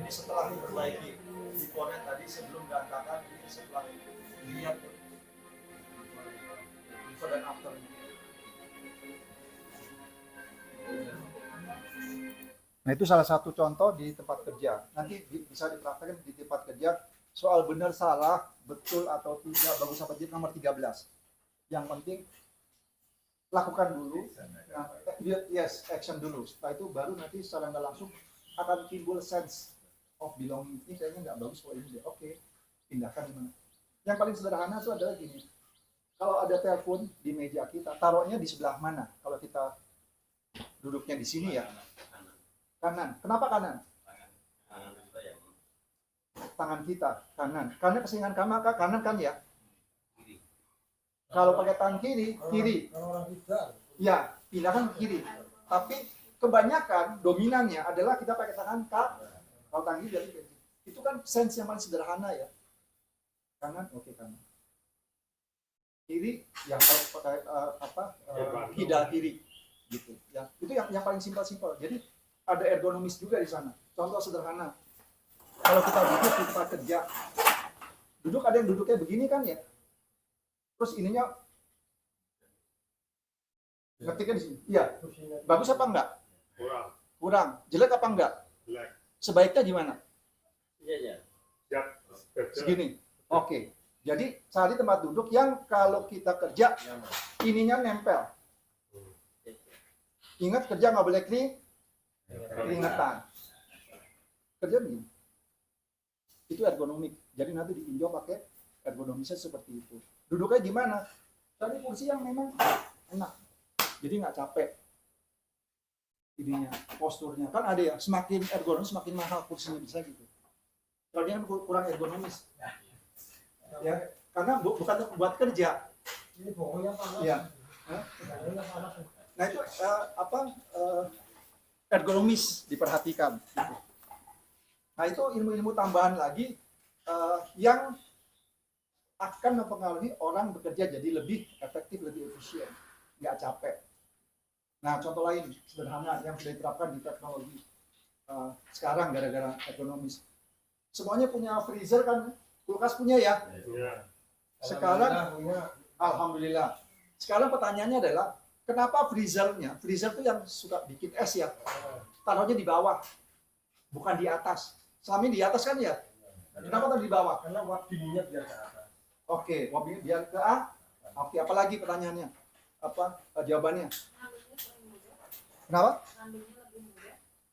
Ini setelah diperbaiki before tadi sebelum berantakan, ini setelah dilihat before dan after. Nah itu salah satu contoh di tempat kerja. Nanti bisa dipraktekkan di tempat kerja soal benar salah, betul atau tidak, bagus apa tidak nomor 13. Yang penting lakukan dulu, yes, action dulu. Setelah itu baru nanti secara nggak langsung akan timbul sense of belonging. Ini kayaknya nggak bagus kalau ini deh. Oke, pindahkan gimana. Yang paling sederhana itu adalah gini. Kalau ada telepon di meja kita, taruhnya di sebelah mana? Kalau kita duduknya di sini ya, kanan. Kenapa kanan? Tangan kita kanan. Karena kesengan kanan kan ya. Kalau pakai tangan kiri, kiri. Ya, pindahkan ke kiri. Tapi kebanyakan dominannya adalah kita pakai tangan kalau tangan kiri jadi itu kan sense yang paling sederhana ya. Kanan, oke kanan. Kiri, yang kalau pakai kidal kiri, gitu. Ya, itu yang paling simpel-simpel. Jadi ada ergonomis juga di sana. Contoh sederhana. Kalau kita duduk di tempat kerja, ada yang duduknya begini kan ya. Terus ininya ngetiknya di sini. Iya. Bagus apa enggak? Kurang. Jelek apa enggak? Jelek. Sebaiknya gimana? Iya. Segini. Oke. Jadi cari tempat duduk yang kalau kita kerja ininya nempel. Ingat kerja nggak boleh keringetan. Kerja begini. Itu ergonomik. Jadi nanti ditinjau pakai ergonomisnya seperti itu. Duduknya gimana? Cari kursi yang memang enak. Jadi nggak capek. Ininya, posturnya. Kan ada ya, semakin ergonomis semakin mahal kursinya bisa gitu. Kalau dia kan kurang ergonomis. Ya, karena bukan buat kerja. Ini pokoknya panas. Ya. Nah itu ergonomis diperhatikan. Gitu. Nah itu ilmu-ilmu tambahan lagi yang akan mempengaruhi orang bekerja jadi lebih efektif, lebih efisien, nggak capek. Nah contoh lain sederhana yang sudah diterapkan di teknologi sekarang gara-gara ekonomis. Semuanya punya freezer kan, kulkas punya ya. Sekarang, alhamdulillah. Sekarang pertanyaannya adalah kenapa freezer itu yang suka bikin es ya, taruhnya di bawah, bukan di atas. Selama ini di atas kan ya. Kenapa taruh di bawah? Karena uap dinginnya biar ke atas. Oke, uap dingin biar ke A. Oke, apalagi pertanyaannya? Apa jawabannya? Kenapa?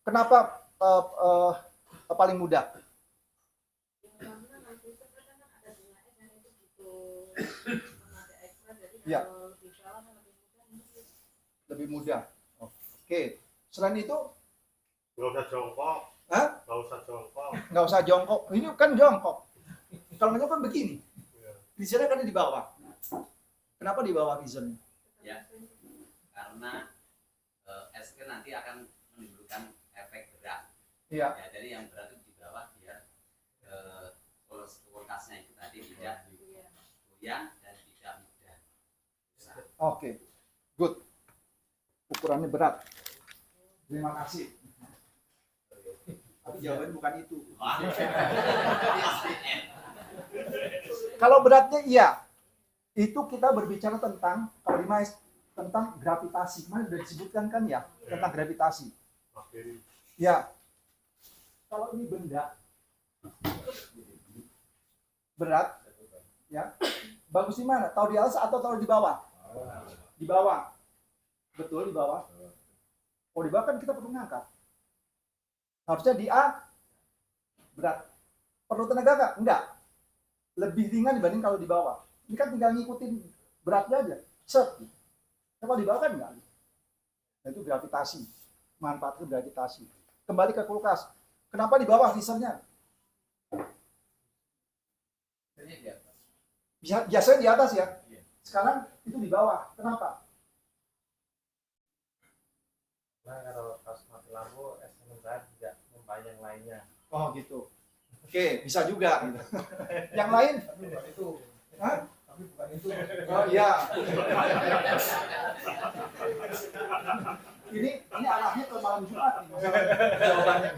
Kenapa paling mudah? Ya. Lebih mudah. Oke. Selain itu? Nggak usah jongkok. Hah? Nggak usah jongkok. Nggak usah jongkok. Ini kan jongkok. Kalau nggak kan begini. Freezernya kan di bawah. Kenapa di bawah freezernya? Ya, karena es krim nanti akan menimbulkan efek berat. Iya. Ya, jadi yang berat itu di bawah biar kulkasnya itu tadi tidak goyang dan tidak mudah. Oke, good. Ukurannya berat. Terima kasih. Tapi jawabannya bukan itu. Kalau beratnya iya, itu kita berbicara tentang kalau di MAIS tentang gravitasi. Mana sudah disebutkan kan ya tentang gravitasi. Ya, kalau ini benda berat, ya bagus di mana? Tahu di atas atau tahu di bawah? Di bawah. Betul di bawah. Oh di bawah kan kita perlu ngangkat. Harusnya di A berat. Perlu tenaga nggak? Enggak. Lebih ringan dibanding kalau di bawah. Ini kan tinggal ngikutin beratnya aja. Set. Kalau di bawah kan enggak. Nah, itu gravitasi. Manfaatnya gravitasi. Kembali ke kulkas. Kenapa di bawah freezernya? Biasanya di atas ya. Sekarang itu di bawah. Kenapa? Nah, kalau pas mati lampu, es sementara tidak membayar yang lainnya. Oh gitu. Oke, bisa juga. Gitu. Yang lain? Tapi bukan itu. Hah? Tapi bukan itu. Oh iya. Ini arahnya ke malam Jumat nih, jawabannya.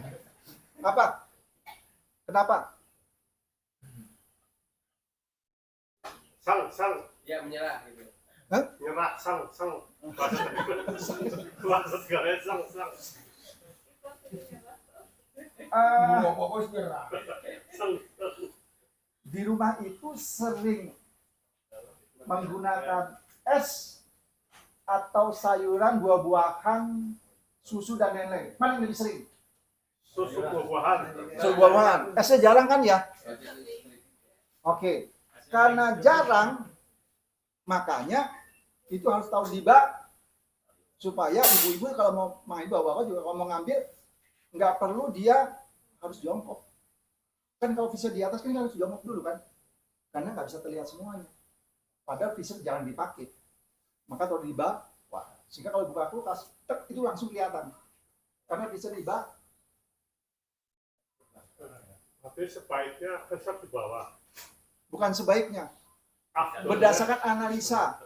Apa? Kenapa? Sang. Ya menyerah gitu. Nyerah, sang. Bahasa segalanya sang. Fokus menyerah. Sang. Di rumah itu sering menggunakan es atau sayuran, buah-buahan, susu dan lain-lain. Mana yang lebih sering? Susu buah-buahan. Susu buah-buahan. Esnya jarang kan ya? Oke. Karena jarang, makanya itu harus tahu dibak supaya ibu-ibu kalau mau main bawa juga kalau mau ngambil nggak perlu dia harus jongkok. Kan kalau freezer di atas kan harus jongkok dulu kan, karena nggak bisa terlihat semuanya. Padahal freezer jangan dipakai. Maka kalau di bak, wah, sehingga kalau buka kulkas, itu langsung kelihatan. Karena freezer di bak. Tapi sebaiknya resep di bawah. Bukan sebaiknya. Berdasarkan analisa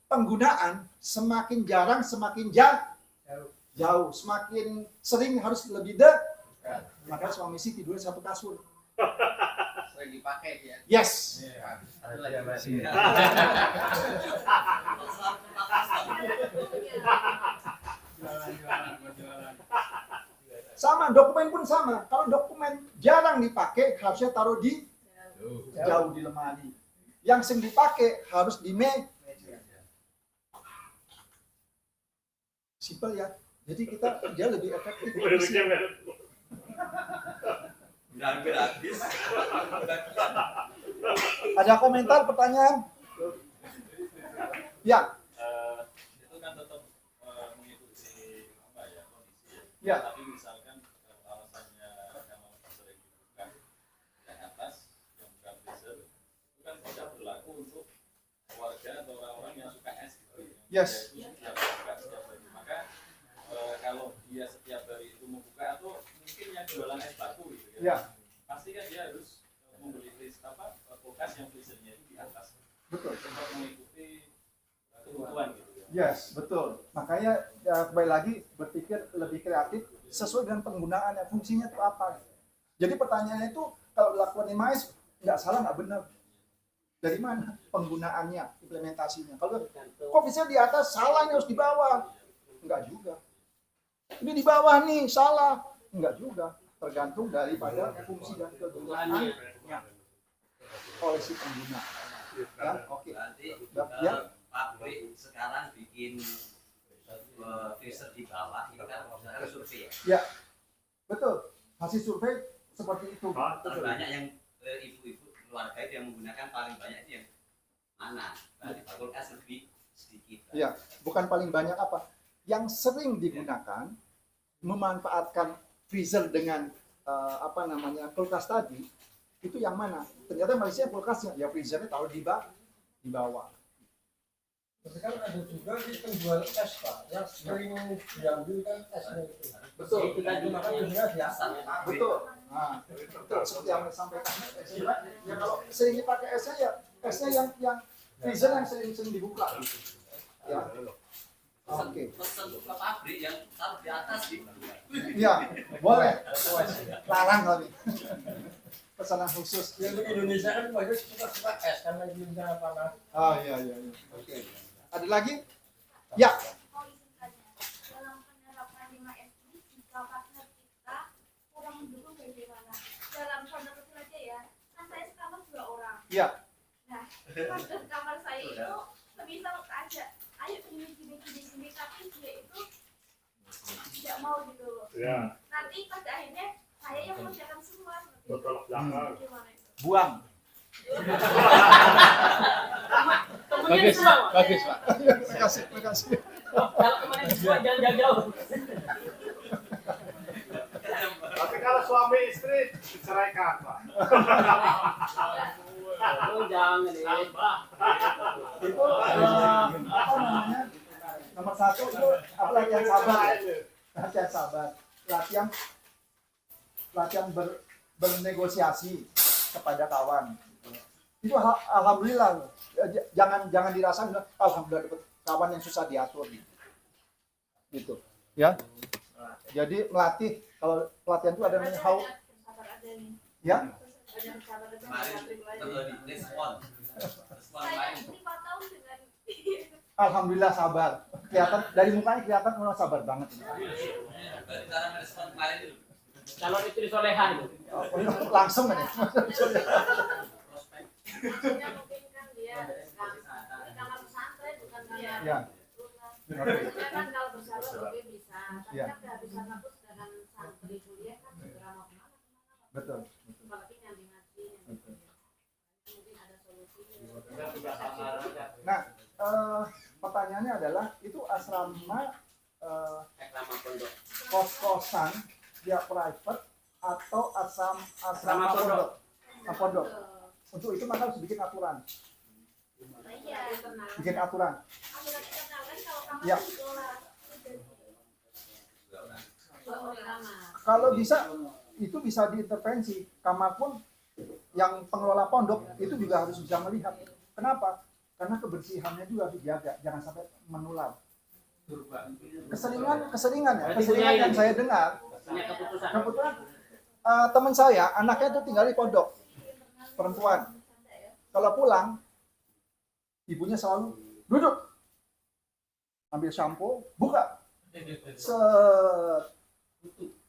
penggunaan, semakin jarang semakin jauh, semakin sering harus lebih dekat. Maka suami istri tidurnya satu kasur. Sering dipakai dia. Yes. Sama, dokumen pun sama. Kalau dokumen jarang dipakai, harusnya taruh di jauh di lemari. Yang sering dipakai harus di meja. Simpel ya. Jadi kita kerja lebih efektif. Udah hampir habis. Ada komentar, pertanyaan? Ya. Itu kan tetap mengikuti apa ya kondisi. Ya. Tapi misalkan kalau alasannya kalau sering dibuka yang atas yang bukan freezer itu kan tidak berlaku untuk warga atau orang-orang yang suka es gitu. Yes. Ya, itu setiap hari. Maka kalau dia setiap hari itu membuka atau mungkin yang jualan es batu gitu ya. Ya. Pasti kan dia harus membeli kulkas yang freezernya itu di atas. Betul. Untuk mengikuti kebutuhan gitu. Yes, betul. Makanya ya, kembali lagi berpikir lebih kreatif sesuai dengan penggunaannya, fungsinya itu apa. Jadi pertanyaannya itu kalau dilakukan di mais nggak salah, nggak benar. Dari mana penggunaannya, implementasinya? Kalau kok bisa di atas, salahnya harus di bawah? Enggak juga. Ini di bawah nih, salah. Enggak juga. Tergantung daripada fungsi dan kegunaannya oleh si pengguna. Ya, oke. Berarti Ya. pabrik sekarang bikin freezer di bawah itu kan harus survei ya. Ya, betul. Hasil survei seperti itu. Betul. Banyak yang ibu-ibu keluarga itu yang menggunakan paling banyak itu yang mana? Berarti kulkas lebih sedikit. Ya, bukan paling banyak apa. Yang sering digunakan memanfaatkan freezer dengan kulkas tadi itu yang mana? Ternyata Malaysia kulkasnya, ya freezernya taruh di bawah. Tapi kan ada juga sistem jual es Pak, yang sering diambil kan esnya itu. Betul. Kita gunakan biasanya biasa. Betul. Nah, betul seperti yang saya sampaikan. Ya kalau sering dipakai esnya ya esnya yang freezer yang sering dibuka. Ya. Oke. Pesan ke pabrik yang taruh di atas gitu. Iya, boleh. Larang kali. Pesanan khusus. Yang di Indonesia kan banyak suka es karena Indonesia panas. Oh iya. Oke. Ada lagi? Ya. Mau izin tanya, dalam penerapan 5S ini jika partner kita kurang mendukung bagaimana? Dalam contoh kecil aja ya, kan saya sekamar 2 orang. Ya. Nah, partner kamar saya itu semisal aja, ayo gini, tapi dia itu tidak mau gitu loh. Ya. Nanti pada akhirnya saya yang mengerjakan semua seperti itu. Bertolak belakang. Gimana itu? Buang. Bagus, Pak. Terima kasih. Kalau kemarin semua jangan jauh. Tapi kalau suami istri diceraikan, Pak. Oh, jangan deh. Itu apa namanya? Nomor 1 itu apa, latihan sabar. Latihan sabar. Latihan bernegosiasi kepada kawan. Itu alhamdulillah. Jangan dirasa alhamdulillah dapat kawan yang susah diatur gitu. Ya. Jadi melatih, kalau pelatihan itu ada namanya ada nih. Ya, Ada persahabatan Kemarin respon saya lain. ini 4 tahun dengan alhamdulillah sabar. Kelihatan dari mukanya kelihatan memang sabar banget. Berarti cara merespon kemarin itu. Calon istri soleha itu. Langsung ini. maksudnya mungkin kan dia di kamar pesantren bukan kamar Ya. rumah. Oke. Maksudnya kan kalau bersahabat oke bisa, tapi Ya. kan kehabisan waktu sedangkan santri kuliah kan segera mau kemana. Betul. Apalagi nyambi ngaji, mungkin ada solusinya. Nah, pertanyaannya adalah itu asrama Reklama pondok. kos-kosan dia private atau asrama Asrama pondok. Pondok. Untuk itu maka harus bikin aturan. Nah, iya, internal. Bikin aturan. Aturan internal kan kalau kamar Ya. dikelola. Oh, kamar. Kalau bisa itu bisa diintervensi. Kamar pun yang pengelola pondok itu juga harus bisa melihat. Kenapa? Karena kebersihannya juga harus dijaga, jangan sampai menular. Keseringan yang saya dengar. Punya keputusan. Kebetulan teman saya, anaknya tuh tinggal di pondok, perempuan. Kalau pulang, ibunya selalu duduk, ambil shampoo, buka.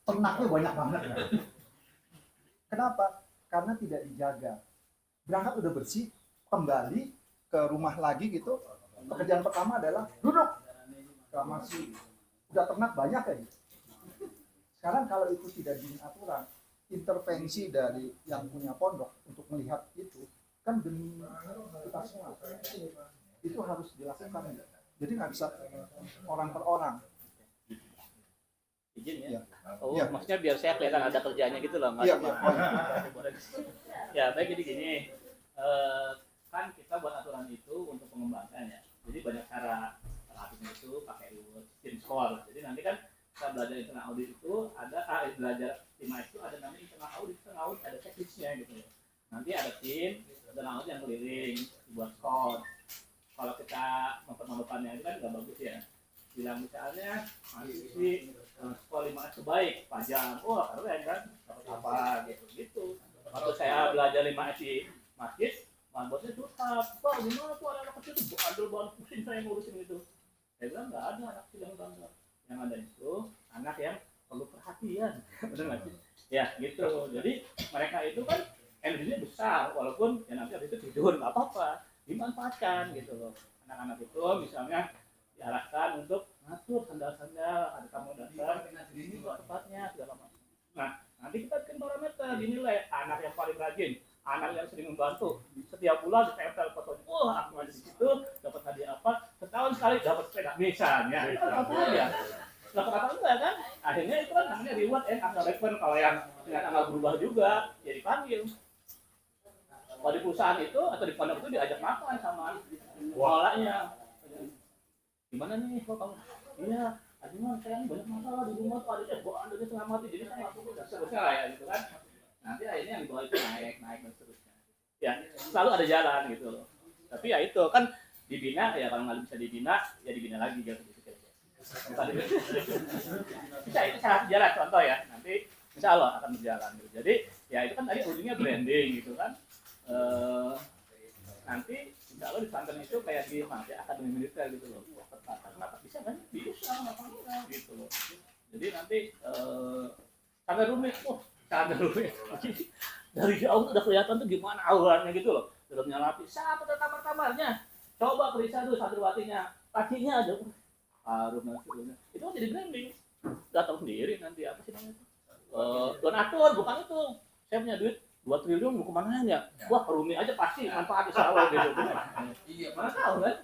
Ternaknya banyak banget. Kenapa? Karena tidak dijaga. Berangkat udah bersih, kembali ke rumah lagi gitu. Pekerjaan pertama adalah duduk. Masih udah ternak banyak ya. Sekarang kalau itu tidak diin aturan, intervensi dari yang punya pondok untuk melihat itu kan demi kita semua. Itu harus dilakukan. Jadi nggak bisa orang per orang. Izin Iya. ya. Oh, Iya. maksudnya biar saya kelihatan ada kerjanya gitu loh, nggak Iya, cuma. iya. Ya, baik, jadi gini. Kan kita buat aturan itu untuk mengembangkan ya. Jadi banyak cara latihnya itu pakai tim score. Jadi nanti kan kita belajar internal audit itu ada belajar tim itu ada namanya internal audit ada checklistnya gitu. Nanti ada tim internal audit yang keliling buat score. Kalau kita mempermalukannya itu kan nggak bagus ya. Bilang misalnya mahasiswi skor 5 terbaik pajang, wah keren kan, dapat apa gitu. Waktu saya belajar 5 di masjid, bosnya curhat, Pak gimana tuh anak kecil tuh bandel banget, pusing saya ngurusin itu. Saya bilang nggak ada anak kecil yang bandel, yang ada itu anak yang perlu perhatian, benar nggak sih? Ya gitu. Jadi mereka itu kan energinya besar, walaupun ya nanti habis itu tidur nggak apa-apa, dimanfaatkan gitu loh. Anak-anak itu misalnya diarahkan untuk ngatur sandal-sandal, ada tamu datang, ini kok tempatnya segala macam. Nah, nanti kita bikin parameter, dinilai anak yang paling rajin, anak yang sering membantu, setiap bulan ditempel fotonya, wah aku ada di situ, dapat hadiah apa, setahun sekali dapat sepeda misalnya, itu kan apa aja. Dapat apa enggak kan? Akhirnya itu kan namanya reward angka return, kalau yang dengan tanggal berubah juga, ya dipanggil. Kalau di perusahaan itu atau di pondok itu diajak makan sama pengelolanya. Gimana nih kok kamu? Iya, aduh saya banyak masalah di rumah tuh adanya gua andanya setengah mati jadi saya nggak fokus dan seterusnya lah ya gitu kan. Nanti akhirnya yang di bawah itu naik dan seterusnya. Ya selalu ada jalan gitu loh. Tapi ya itu kan dibina ya, kalau nggak bisa dibina ya dibina lagi jangan gitu. Bisa itu cara jalan contoh ya. Nanti insya Allah akan berjalan gitu. Jadi ya itu kan tadi ujungnya branding gitu kan. Nanti insya Allah di pesantren itu kayak di akademi militer gitu loh. Kenapa bisa kan? Bisa, kenapa enggak gitu loh. Jadi nanti sangat rumit, sangat rumit. Dari jauh udah kelihatan tuh gimana auranya gitu loh. Dalamnya rapi, siapa tuh kamar-kamarnya? Coba periksa dulu santriwatinya, kakinya ada harum dan sebagainya. Itu kan jadi branding. Gak tahu sendiri nanti apa sih namanya? Donatur, bukan itu. Saya punya duit 2 triliun mau kemana ya? Wah, Rumi aja pasti manfaatnya selalu gitu. Iya, mana tahu kan?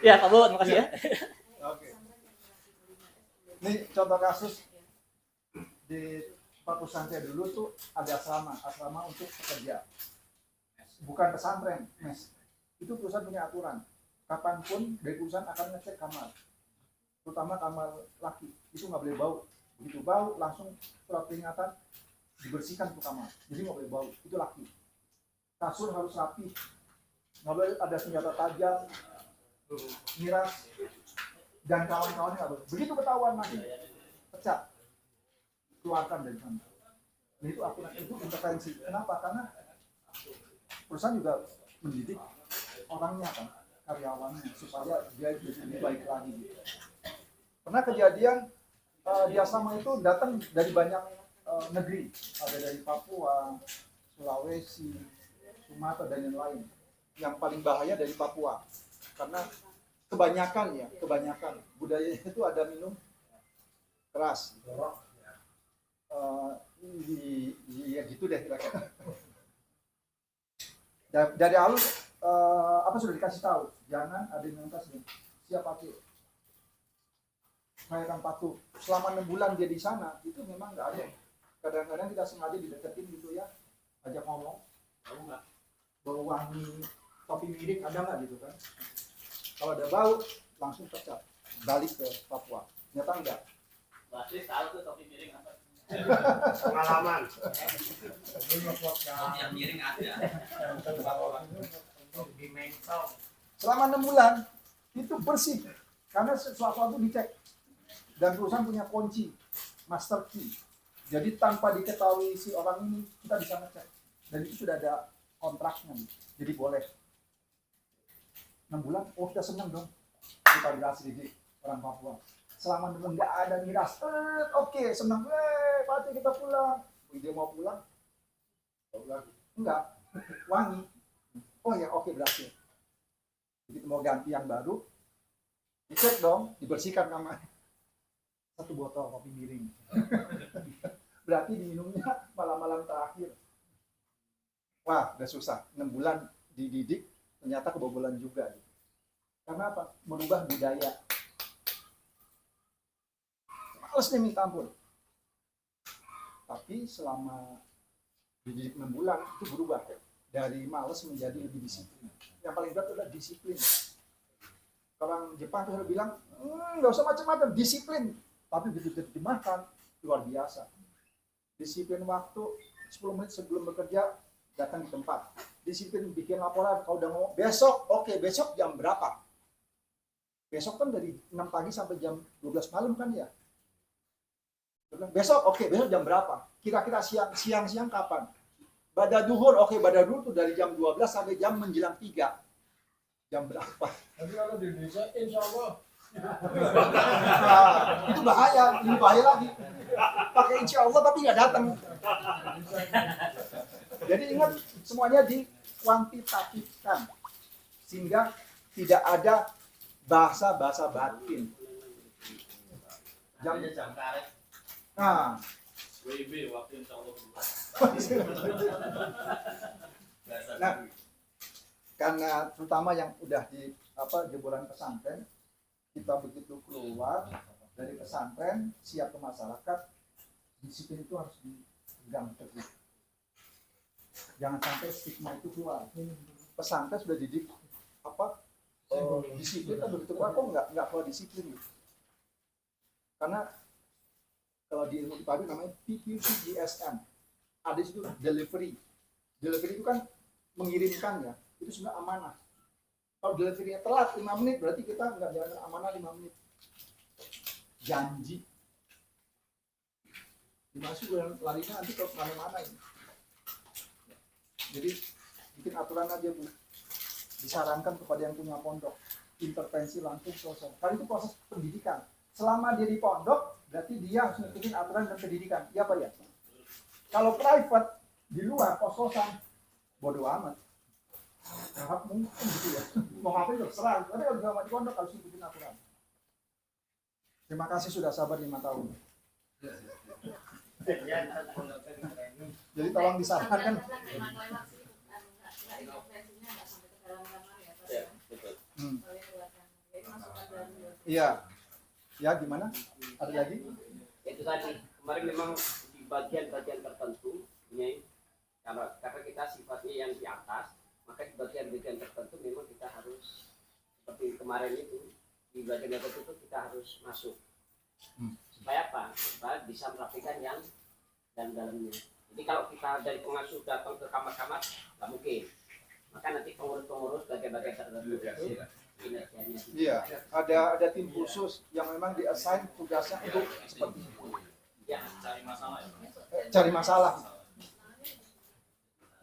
Ya, Pak Bu, terima kasih ya. Oke. Ini contoh kasus di perusahaan saya dulu tuh ada asrama untuk pekerja. Bukan pesantren, mes. Itu perusahaan punya aturan. Kapanpun dari perusahaan akan ngecek kamar. Terutama kamar laki. Itu nggak boleh bau. Begitu bau, langsung surat peringatan dibersihkan tuh kamar. Jadi nggak boleh bau. Itu laki. Kasur harus rapi. Nggak boleh ada senjata tajam, miras, dan kawan-kawannya nggak boleh. Begitu ketahuan masih pecat, keluarkan dari sana. Nah, itu aturan itu intervensi. Kenapa? Karena perusahaan juga mendidik orangnya kan, karyawannya supaya dia jadi lebih baik lagi. Pernah kejadian di asrama itu datang dari banyak negeri, ada dari Papua, Sulawesi, Sumatera dan yang lain. Yang paling bahaya dari Papua, karena kebanyakan budayanya itu ada minum keras. Ya gitu deh kira-kira. Dari awal apa sudah dikasih tahu, jangan ada yang minum keras. Siap pakai. Saya akan patuh. Selama 6 bulan dia di sana, itu memang nggak ada. Kadang-kadang kita sengaja dideketin gitu ya, ajak ngomong, bau wangi, topi miring ada nggak gitu kan? Kalau ada bau, langsung pecat, balik ke Papua. Nyata enggak? Pasti tahu tuh topi miring apa. Pengalaman. Yang miring ada. Selama 6 bulan, itu bersih. Karena sesuatu dicek. Dan perusahaan punya kunci, master key. Jadi tanpa diketahui si orang ini, kita bisa ngecek. Dan itu sudah ada kontraknya. Jadi boleh. 6 bulan, oh kita senang dong. Kita berhasil didik orang Papua. Selama 6 bulan nggak ada miras. Oke, senang. Pati kita pulang. Dia mau pulang. Enggak. Wangi. Oh ya, oke berhasil. Jadi mau ganti yang baru. Dicek dong, dibersihkan kamarnya. 1 botol kopi miring. Berarti diminumnya malam-malam terakhir. Wah, udah susah. 6 bulan dididik, ternyata kebobolan juga. Karena apa? Merubah budaya. Males nih minta ampun. Tapi selama dididik 6 bulan, itu berubah. Dari males menjadi lebih disiplin. Yang paling berat adalah disiplin. Orang Jepang tuh bilang, nggak usah macam-macam, disiplin. Tapi begitu diterjemahkan, luar biasa. Disiplin waktu, 10 menit sebelum bekerja, datang di tempat. Disiplin bikin laporan, kalau udah ngomong, besok, oke, besok jam berapa? Besok kan dari 6 pagi sampai jam 12 malam kan ya? Besok, oke, besok jam berapa? Kira-kira siang kapan? Bada duhur, oke, bada duhur tuh dari jam 12 sampai jam menjelang 3. Jam berapa? Tapi kalau di Indonesia, insya Allah. Nah, itu bahaya, lebih bahaya lagi. Pakai insya Allah tapi nggak datang. Jadi ingat semuanya dikuantitatifkan sehingga tidak ada bahasa batin. Jam karet. Nah, WIB waktu insya Allah. nah, karena terutama yang udah di jebolan pesantren, kita begitu keluar dari pesantren siap ke masyarakat, disiplin itu harus dipegang teguh. Jangan sampai stigma itu keluar. Pesantren sudah didik disiplin kan begitu keluar kok nggak keluar disiplin gitu. Karena kalau di ilmu IPAB namanya PQCGSM, ada di situ delivery itu kan mengirimkan ya, itu sebenarnya amanah. Kalau delivery-nya telat 5 menit, berarti kita nggak jalan amanah 5 menit. Janji. Dimasuk larinya nanti ke mana-mana ini. Jadi bikin aturan aja Bu. Disarankan kepada yang punya pondok, intervensi langsung selesai. Karena itu proses pendidikan. Selama dia di pondok, berarti dia harus ngikutin aturan dan pendidikan. Iya Pak ya? Kalau private di luar kos-kosan, bodoh amat. Hak mungkin gitu ya. Mau ngapain terserah. Tapi kalau nggak di pondok harus ikutin aturan. Terima kasih sudah sabar 5 tahun. Jadi tolong disarankan. Iya. Ya gimana? Ada lagi? Itu tadi kemarin memang di bagian-bagian tertentu ini karena kita sifatnya yang di atas, maka di bagian-bagian tertentu memang kita harus seperti kemarin itu di bagian tertentu kita harus masuk supaya apa? Supaya bisa merapikan yang dalamnya. Jadi kalau kita dari pengasuh datang ke kamar-kamar nggak mungkin, maka nanti pengurus-pengurus bagian-bagian tertentu itu kinerjanya. Iya, ada tim khusus yang memang di-assign tugasnya untuk seperti itu. Ya, Cari masalah ya. cari masalah.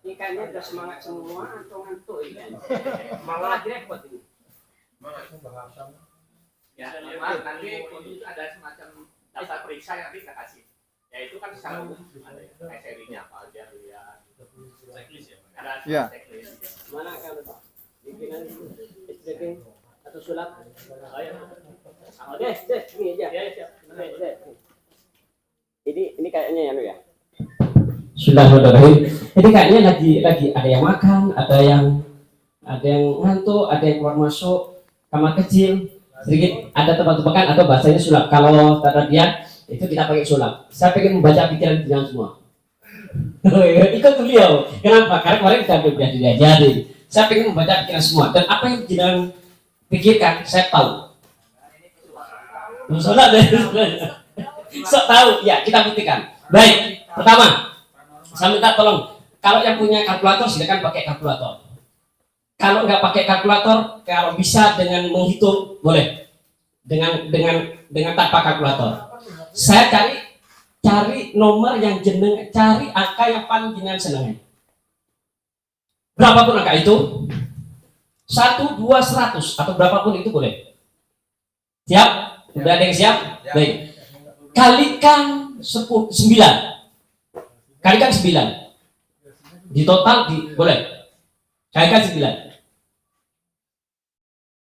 Ini kayaknya udah semangat semua atau ngantuk ini? Malah repot ini. Ya, nanti untuk ada semacam daftar periksa yang nanti kita kasih. Ya itu kan secara umum ada ya, kayak serinya apa aja lihat. Checklist ya. Ada Ya. checklist. Mana kan Pak? Bikinan SPP atau sulap? Oh ya. Oke, ini aja. Ya, siap. Ini kayaknya ya, ya. Bismillahirrahmanirrahim. Ini kayaknya lagi ada yang makan, ada yang ngantuk, ada yang keluar masuk kamar kecil. Sedikit ada tebak-tebakan atau bahasanya sulap. Kalau tadi itu kita pakai sulap. Saya pengen membaca pikiran kalian semua. Ikut beliau. Kenapa? Karena kemarin kita sudah diajari. Saya pengen membaca pikiran semua dan apa yang kalian pikirkan saya tahu. Sholat deh. Sok tahu. Ya, kita buktikan. Baik. Pertama, saya minta tolong kalau yang punya kalkulator silakan pakai kalkulator. Kalau nggak pakai kalkulator, kalau bisa dengan menghitung boleh. Dengan tanpa kalkulator. Saya cari nomor yang jeneng, cari angka yang paling jenengan seneng. Berapapun angka itu, 1, 2, 100 atau berapapun itu boleh. Siap? Sudah ada yang siap? Baik. Kalikan 9. Kalikan 9. Di total boleh. Kalikan 9.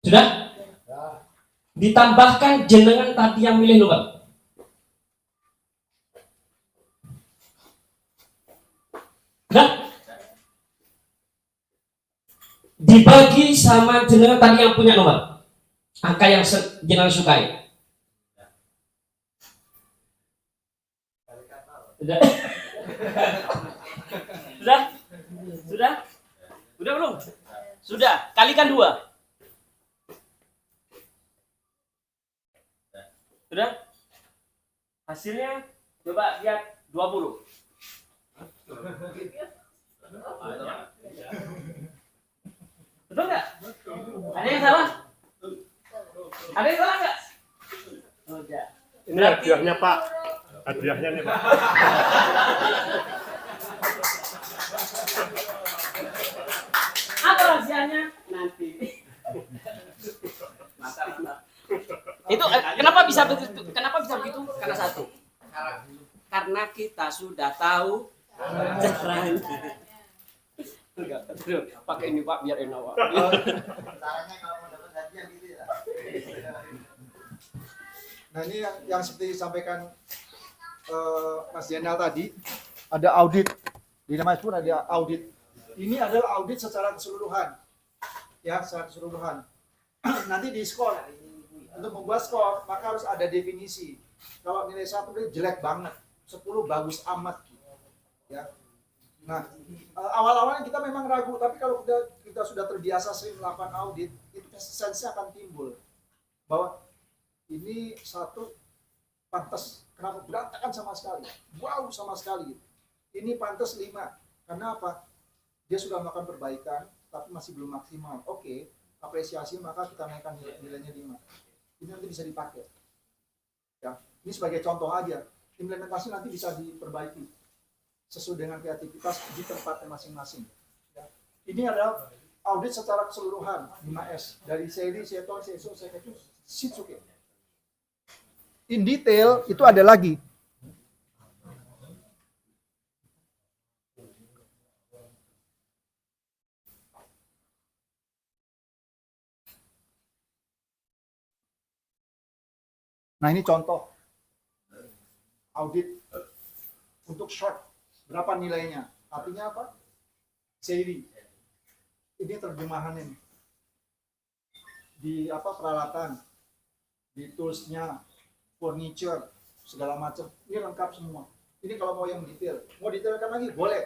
Sudah? Ditambahkan jenengan tadi yang milih nomor. Sudah? Dibagi sama jenengan tadi yang punya nomor. Angka yang jenengan sukai. Sudah? Sudah? Sudah? Sudah belum? Sudah. Kalikan 2. Sudah? Hasilnya coba lihat 20. Betul nggak? Ada yang salah? Ada yang salah nggak? Oh, ya. Ini hadiahnya Pak. Hadiahnya nih Pak. Apa rahasianya? Nanti. Itu kenapa bisa begitu? Kenapa bisa begitu? Karena satu. Karena kita sudah tahu caranya. Enggak, betul. Pakai ini Pak biar enak Pak. Caranya kalau mau dapat hadiah gitu ya. Nah ini yang seperti disampaikan Mas Jenal tadi, ada audit. Di namanya pun ada audit. Ini adalah audit secara keseluruhan. Ya, secara keseluruhan. Nanti di skor. Untuk membuat skor, maka harus ada definisi. Kalau nilai 1 itu jelek banget, 10 bagus amat. Ya. Nah, awal-awalnya kita memang ragu, tapi kalau kita sudah terbiasa sering melakukan audit, itu sense akan timbul. Bahwa ini 1 pantas, kenapa berantakan sama sekali? Wow, sama sekali. Ini pantas 5. Karena apa? Dia sudah melakukan perbaikan, tapi masih belum maksimal. Oke, apresiasi maka kita naikkan nilainya 5. Ini nanti bisa dipakai. Ya, ini sebagai contoh aja. Implementasi nanti bisa diperbaiki sesuai dengan kreativitas di tempatnya masing-masing. Ya. Ini adalah audit secara keseluruhan 5S dari Seiri, Seto, Seiso, Sekecu, Shitsuke. In detail itu ada lagi. Nah ini contoh audit untuk short, berapa nilainya? Artinya apa? Seiri. Ini terjemahannya nih. Di apa peralatan, di toolsnya, furniture, segala macam. Ini lengkap semua. Ini kalau mau yang detail, mau detailkan lagi boleh.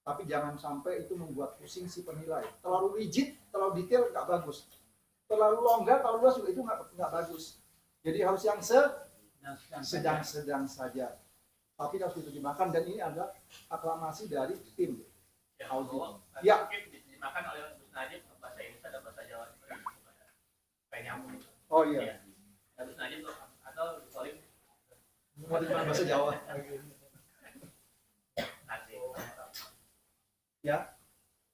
Tapi jangan sampai itu membuat pusing si penilai. Terlalu rigid, terlalu detail nggak bagus. Terlalu longgar, terlalu luas juga itu nggak bagus. Jadi harus yang sedang-sedang saja. Tapi harus diterjemahkan dan ini adalah aklamasi dari tim audit. Ya. Mungkin diterjemahkan oleh Gus Najib bahasa Indonesia dan bahasa Jawa supaya nyambung. Oh iya. Gus Najib atau calling bahasa Jawa. Ya,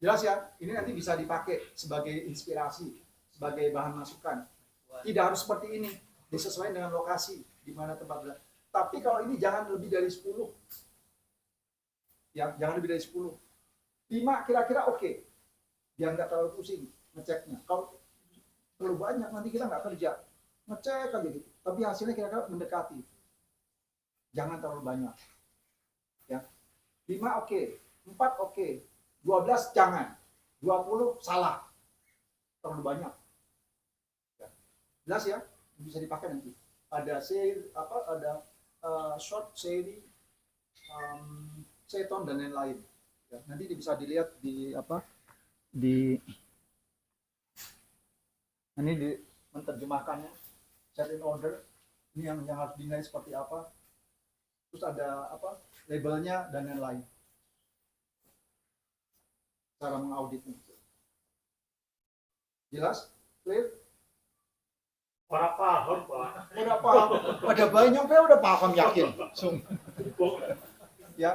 jelas ya. Ini nanti bisa dipakai sebagai inspirasi, sebagai bahan masukan. Tidak harus seperti ini, disesuaikan dengan lokasi di mana tempat berada. Tapi kalau ini jangan lebih dari 10. Ya, jangan lebih dari 10. 5 kira-kira oke. Biar nggak terlalu pusing ngeceknya. Kalau terlalu banyak nanti kita nggak kerja. Ngecek aja gitu. Tapi hasilnya kira-kira mendekati. Jangan terlalu banyak. Ya. 5 oke, 4 oke, 12 jangan. 20 salah. Terlalu banyak. Ya. Jelas ya? Bisa dipakai nanti. Ada short seri, seton dan lain-lain. Ya, nanti bisa dilihat di ini di menerjemahkannya, set in order, ini yang harus dinilai seperti apa, terus ada labelnya dan lain-lain, cara mengauditnya. Jelas? Clear? Orang paham, Pak. Udah paham. Ada banyak udah paham yakin.